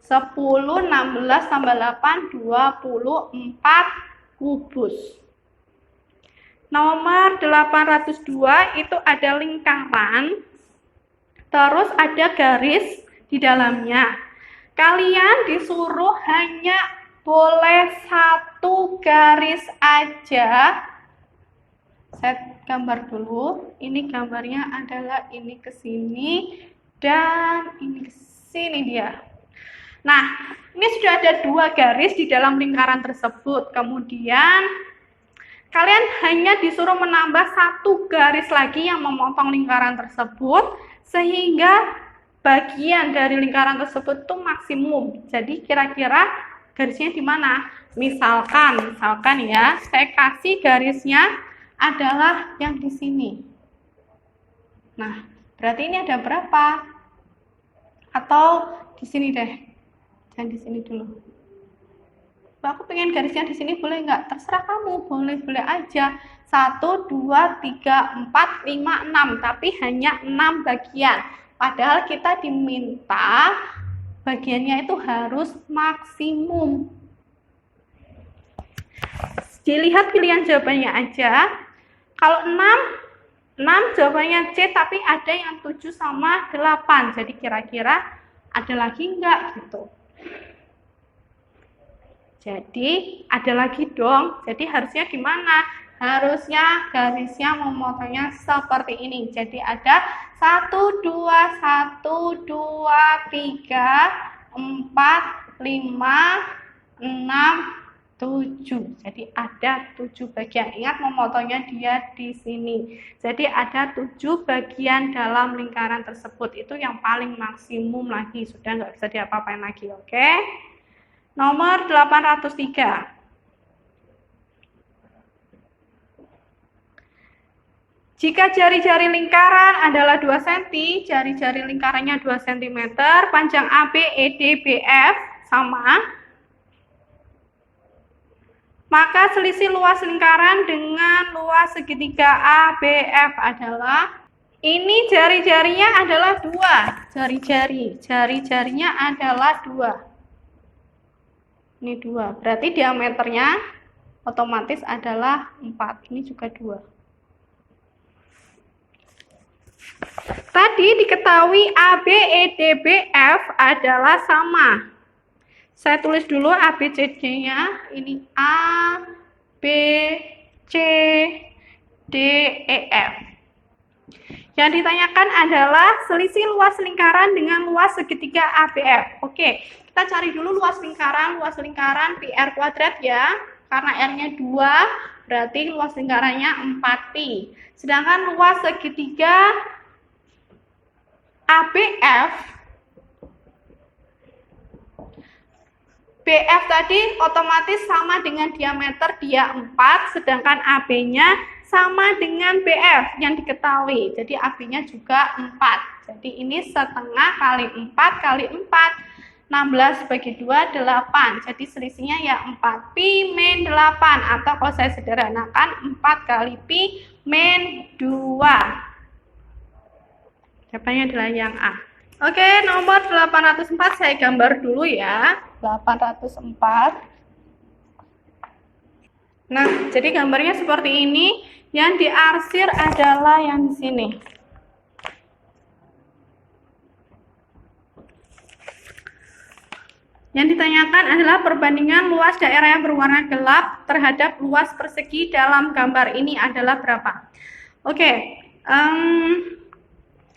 10, 16, tambah 8, 24 kubus. Nomor 802 itu ada lingkaran, terus ada garis di dalamnya. Kalian disuruh hanya boleh 1 garis aja. Saya gambar dulu. Ini gambarnya adalah ini ke sini dan ini ke sini dia. Nah, ini sudah ada 2 garis di dalam lingkaran tersebut. Kemudian kalian hanya disuruh menambah 1 garis lagi yang memotong lingkaran tersebut sehingga bagian dari lingkaran tersebut itu maksimum. Jadi kira-kira garisnya di mana? Misalkan ya, saya kasih garisnya adalah yang di sini. Nah, berarti ini ada berapa? Atau di sini deh. Jangan di sini dulu. Aku pengen garisnya di sini, boleh nggak? Terserah kamu, boleh aja. 1, 2, 3, 4, 5, 6. Tapi hanya 6 bagian. Padahal kita diminta bagiannya itu harus maksimum. Dilihat pilihan jawabannya aja. Kalau 6 jawabannya C, tapi ada yang 7 sama 8. Jadi kira-kira ada lagi enggak gitu. Jadi ada lagi dong. Jadi harusnya gimana? Harusnya garisnya memotongnya seperti ini. Jadi ada 1, 2, 1, 2, 3, 4, 5, 6, 7. Jadi ada 7 bagian. Ingat memotongnya dia di sini. Jadi ada 7 bagian dalam lingkaran tersebut. Itu yang paling maksimum lagi. Sudah nggak bisa diapa-apain lagi, oke? Nomor 803. Jika jari-jari lingkaran adalah 2 cm, jari-jari lingkarannya 2 cm, panjang AB, ED, BF sama, maka selisih luas lingkaran dengan luas segitiga ABF adalah, ini jari-jarinya adalah 2, jari-jarinya adalah 2. Ini 2, berarti diameternya otomatis adalah 4, ini juga 2. Tadi diketahui AB, ED, BF adalah sama. Saya tulis dulu ABCD-nya. Ini A, B, C, D, E, F. Yang ditanyakan adalah selisih luas lingkaran dengan luas segitiga ABF. Oke, kita cari dulu luas lingkaran. Luas lingkaran PR kuadrat ya. Karena R-nya 2, berarti luas lingkarannya 4pi. Sedangkan luas segitiga ABF, BF tadi otomatis sama dengan diameter dia 4, sedangkan AB-nya sama dengan BF yang diketahui. Jadi AB-nya juga 4. Jadi ini setengah kali 4 kali 4. 16 bagi 2, 8. Jadi selisihnya ya 4 pi min 8. Atau kalau saya sederhanakan 4 kali pi min 2. Jawabannya adalah yang A. Oke, nomor 804 saya gambar dulu ya. 804. Nah, jadi gambarnya seperti ini. Yang diarsir adalah yang di sini. Yang ditanyakan adalah perbandingan luas daerah yang berwarna gelap terhadap luas persegi dalam gambar ini adalah berapa? Oke,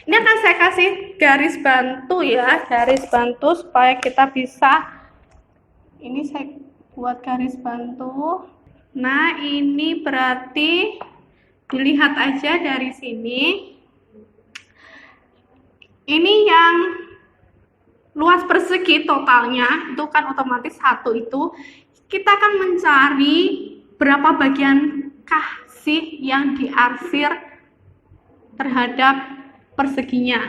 ini akan saya kasih garis bantu ya, garis bantu supaya kita bisa, ini saya buat garis bantu. Nah, ini berarti dilihat aja dari sini. Ini yang luas persegi totalnya, itu kan otomatis 1 itu. Kita akan mencari berapa bagian kah sih yang diarsir terhadap perseginya.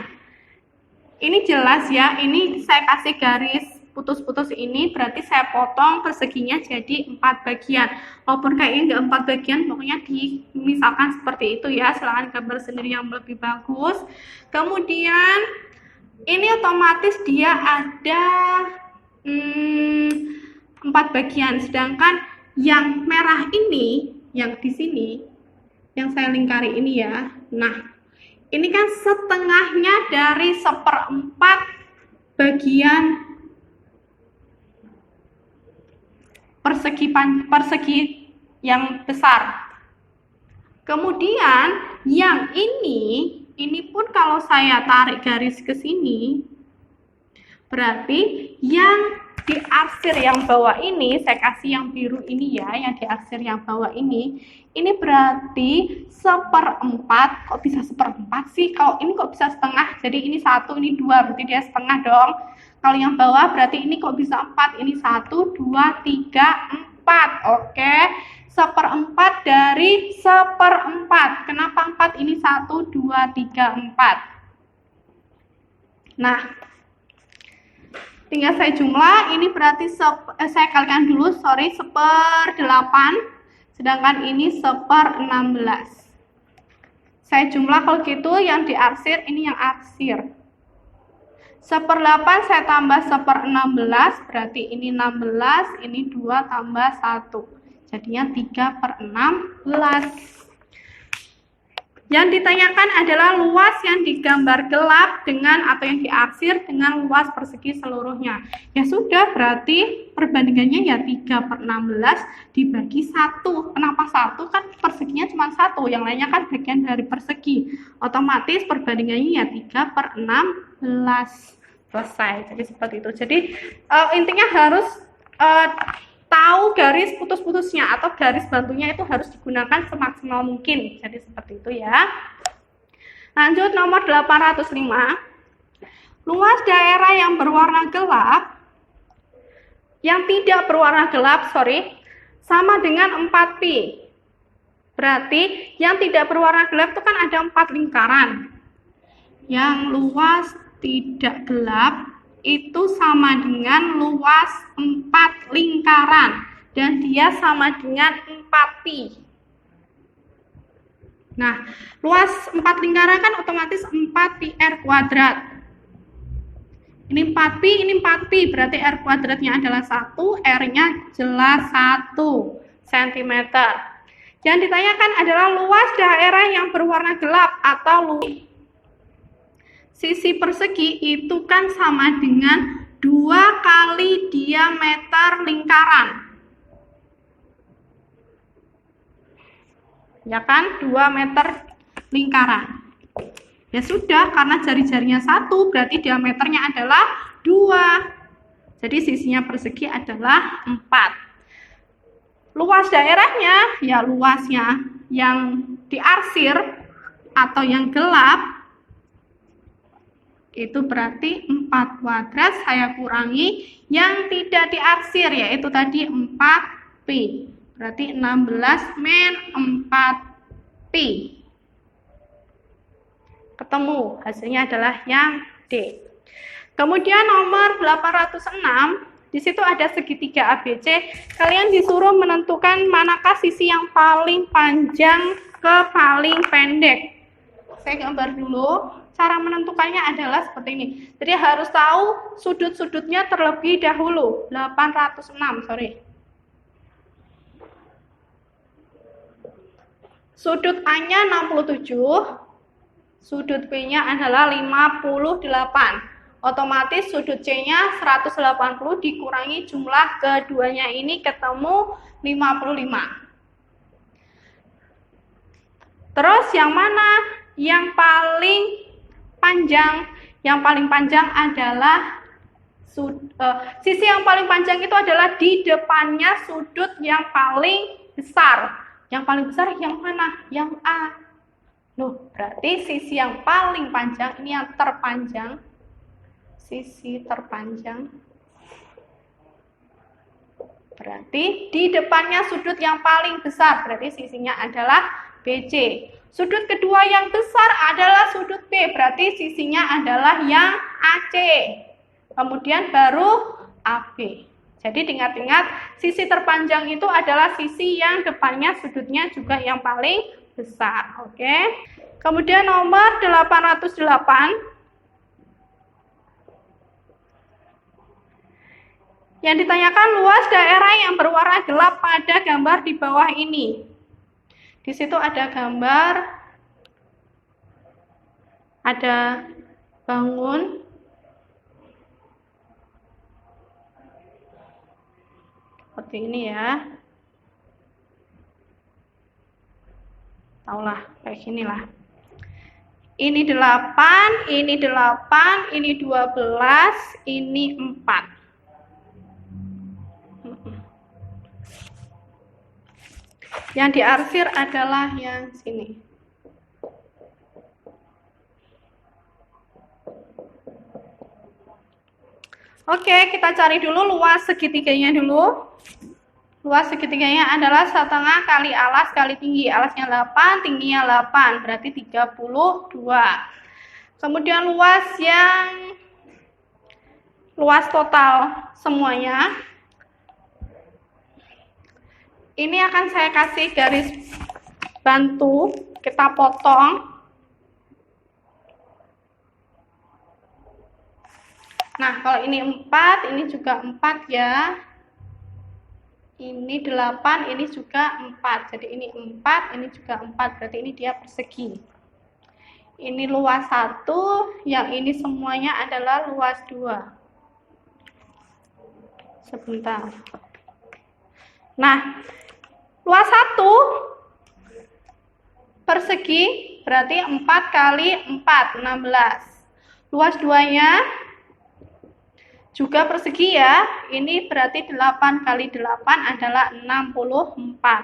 Ini jelas ya, ini saya kasih garis putus-putus ini, berarti saya potong perseginya jadi 4 bagian. Walaupun kayaknya nggak 4 bagian, pokoknya misalkan seperti itu ya, silahkan gambar sendiri yang lebih bagus. Kemudian ini otomatis dia ada 4 bagian, sedangkan yang merah ini, yang di sini, yang saya lingkari ini ya, nah ini kan setengahnya dari 1/4 bagian persegi yang besar. Kemudian yang ini pun kalau saya tarik garis ke sini, berarti yang diarsir yang bawah ini, saya kasih yang biru ini ya, yang diarsir yang bawah ini berarti 1/4. Kok bisa 1/4 sih? Kalau ini kok bisa setengah? Jadi ini 1, ini 2, berarti dia setengah dong. Kalau yang bawah berarti ini kok bisa 4? Ini 1, 2, 3, 4. Oke, 1/4 dari 1/4. Kenapa 4? Ini 1, 2, 3, 4. Nah, tinggal saya jumlah, ini berarti saya kalikan dulu, 1/8, sedangkan ini 1/16. Saya jumlah kalau gitu, yang diarsir, ini yang arsir. 1/8 saya tambah 1/16, berarti ini 16, ini 2 tambah 1. Jadinya 3/16. Yang ditanyakan adalah luas yang digambar gelap dengan atau yang diarsir dengan luas persegi seluruhnya. Ya sudah, berarti perbandingannya ya 3/16 dibagi 1. Kenapa 1? Kan perseginya cuma 1, yang lainnya kan bagian dari persegi. Otomatis perbandingannya ya 3/16. Selesai. Jadi seperti itu. Jadi intinya harus tahu garis putus-putusnya atau garis bantunya itu harus digunakan semaksimal mungkin. Jadi seperti itu ya. Lanjut nomor 805. Luas daerah yang berwarna gelap, yang tidak berwarna gelap, sama dengan 4pi. Berarti yang tidak berwarna gelap itu kan ada 4 lingkaran. Yang luas tidak gelap itu sama dengan luas 4 lingkaran. Dan dia sama dengan 4pi. Nah, luas 4 lingkaran kan otomatis 4pi R kuadrat. Ini 4pi, ini 4pi, berarti R kuadratnya adalah 1, R-nya jelas 1 cm. Yang ditanyakan adalah luas daerah yang berwarna gelap atau sisi persegi itu kan sama dengan 2 kali diameter lingkaran. Ya kan, 2 meter lingkaran. Ya sudah, karena jari-jarinya 1, berarti diameternya adalah 2. Jadi sisinya persegi adalah 4. Luas daerahnya, ya luasnya yang diarsir atau yang gelap, itu berarti 4 kuadrat saya kurangi yang tidak diarsir, yaitu tadi 4pi. Berarti 16 min 4pi. Ketemu, hasilnya adalah yang D. Kemudian nomor 806, di situ ada segitiga ABC. Kalian disuruh menentukan manakah sisi yang paling panjang ke paling pendek. Saya gambar dulu. Cara menentukannya adalah seperti ini. Jadi harus tahu sudut-sudutnya terlebih dahulu. 806, Sudut A-nya 67. Sudut B-nya adalah 58. Otomatis sudut C-nya 180 dikurangi jumlah keduanya ini ketemu 55. Terus yang mana yang paling panjang? Yang paling panjang adalah sisi yang paling panjang itu adalah di depannya sudut yang paling besar. Yang paling besar yang mana? Yang A. Loh, berarti sisi yang paling panjang, ini yang terpanjang, sisi terpanjang, berarti di depannya sudut yang paling besar, berarti sisinya adalah BC. Sudut kedua yang besar adalah sudut B, berarti sisinya adalah yang AC. Kemudian baru AB. Jadi diingat-ingat, sisi terpanjang itu adalah sisi yang depannya sudutnya juga yang paling besar, oke. Kemudian nomor 808. Yang ditanyakan luas daerah yang berwarna gelap pada gambar di bawah ini. Di situ ada gambar, ada bangun, seperti ini ya. Taulah, kayak ginilah. Ini 8, ini 8, ini 12, ini 4. Yang diarsir adalah yang sini. Oke, kita cari dulu luas segitiganya dulu. Luas segitiganya adalah 1/2 kali alas kali tinggi. Alasnya 8, tingginya 8, berarti 32. Kemudian luas total semuanya. Ini akan saya kasih garis bantu, kita potong. Nah, kalau ini 4, ini juga 4 ya. Ini 8, ini juga 4. Jadi ini 4, ini juga 4. Berarti ini dia persegi. Ini luas 1, yang ini semuanya adalah luas 2. Sebentar. Nah, luas 1 persegi berarti 4 kali 4, 16. Luas 2-nya Juga persegi ya, ini berarti 8 kali 8 adalah 64.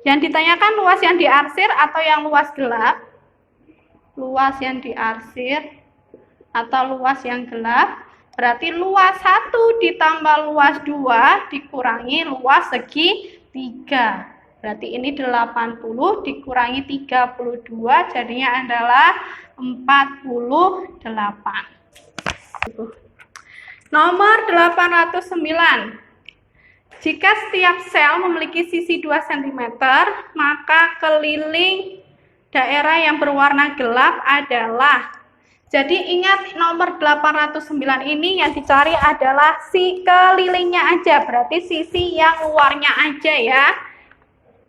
Yang ditanyakan luas yang diarsir atau yang luas gelap? Luas yang diarsir atau luas yang gelap, berarti luas 1 ditambah luas 2 dikurangi luas segi 3. Berarti ini 80 dikurangi 32, jadinya adalah 48. Nomor 809. Jika setiap sel memiliki sisi 2 cm, maka keliling daerah yang berwarna gelap adalah. Jadi ingat nomor 809 ini yang dicari adalah si kelilingnya aja, berarti sisi yang luarnya aja ya.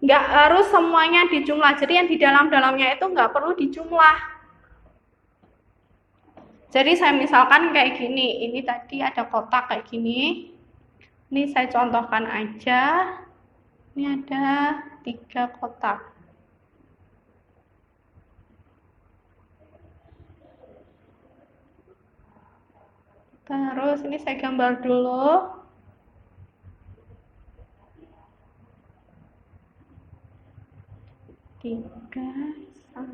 Nggak harus semuanya dijumlah, jadi yang di dalam-dalamnya itu nggak perlu dijumlah. Jadi saya misalkan kayak gini, ini tadi ada kotak kayak gini. Ini saya contohkan aja. Ini ada 3 kotak. Terus ini saya gambar dulu. Tiga, 1.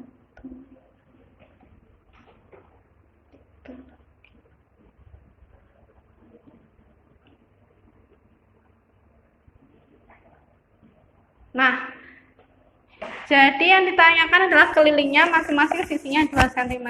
Nah, jadi yang ditanyakan adalah kelilingnya masing-masing sisinya 2 cm.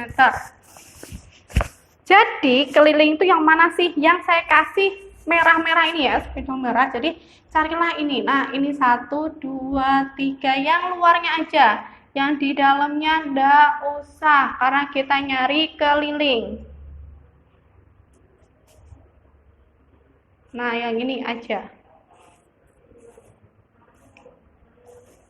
Jadi keliling itu yang mana sih? Yang saya kasih merah-merah ini ya, spidol merah. Jadi carilah ini. Nah, ini 1, 2, 3 yang luarnya aja. Yang di dalamnya ndak usah, karena kita nyari keliling. Nah, yang ini aja.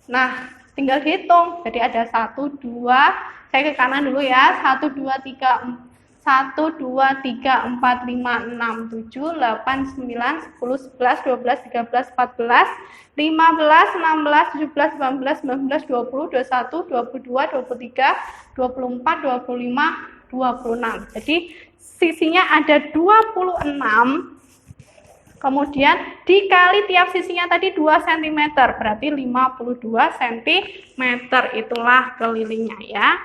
Nah, tinggal dihitung. Jadi ada 1, 2, saya ke kanan dulu ya. 1, 2, 3, 1, 2, 3, 4, 5, 6, 7, 8, 9, 10, 11, 12, 13, 14, 15, 16, 17, 18, 19, 20, 21, 22, 23, 24, 25, 26. Jadi sisinya ada 26. Kemudian dikali tiap sisinya tadi 2 cm, berarti 52 cm, itulah kelilingnya ya.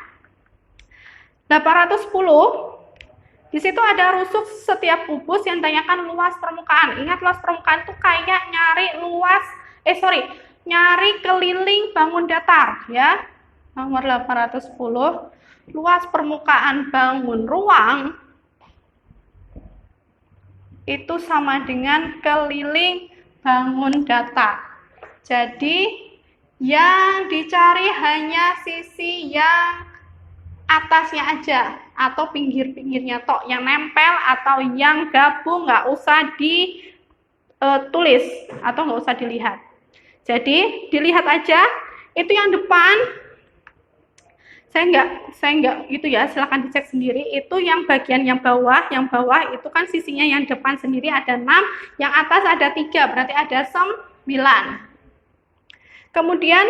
810, di situ ada rusuk setiap kubus yang tanyakan luas permukaan. Ingat luas permukaan itu kayak nyari nyari keliling bangun datar ya. Nomor 810, luas permukaan bangun ruang itu sama dengan keliling bangun datar. Jadi yang dicari hanya sisi yang atasnya aja atau pinggir-pinggirnya tok, yang nempel atau yang gabung nggak usah ditulis atau nggak usah dilihat. Jadi dilihat aja, itu yang depan saya nggak gitu ya, silahkan dicek sendiri. Itu yang bagian yang bawah itu kan sisinya yang depan sendiri ada 6, yang atas ada 3, berarti ada 9. Kemudian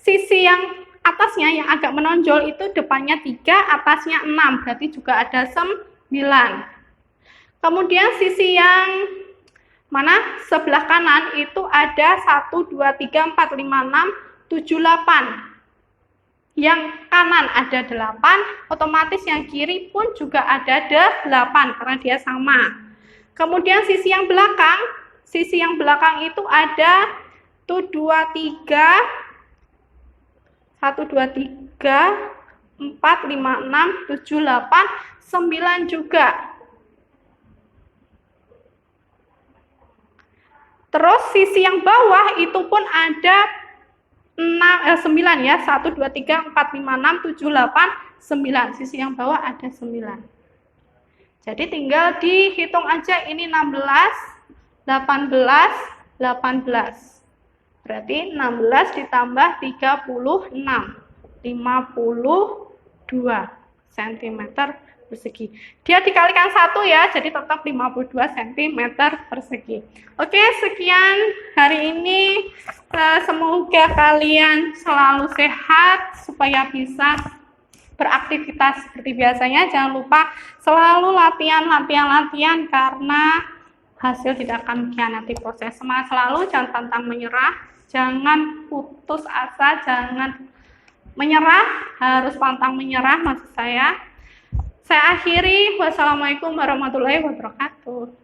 sisi yang atasnya yang agak menonjol itu depannya 3, atasnya 6, berarti juga ada 9. Kemudian sisi yang mana? Sebelah kanan itu ada 1, 2, 3, 4, 5, 6, 7, 8. Yang kanan ada 8, otomatis yang kiri pun juga ada 8 karena dia sama. Kemudian sisi yang belakang itu ada 1, 2, 3, 4, 5, 6, 7, 8, 9 juga. Terus sisi yang bawah itu pun ada 9 ya, 1, 2, 3, 4, 5, 6, 7, 8, 9. Sisi yang bawah ada 9. Jadi tinggal dihitung aja, ini 16, 18, 18. Berarti 16 ditambah 36, 52 cm persegi. Dia dikalikan 1 ya, jadi tetap 52 cm persegi. Oke, sekian hari ini. Semoga kalian selalu sehat supaya bisa beraktivitas seperti biasanya. Jangan lupa selalu latihan karena hasil tidak akan mengkhianati proses. Semangat selalu, jangan pantang menyerah, jangan putus asa, jangan menyerah, harus pantang menyerah maksud saya. Saya akhiri, wassalamualaikum warahmatullahi wabarakatuh.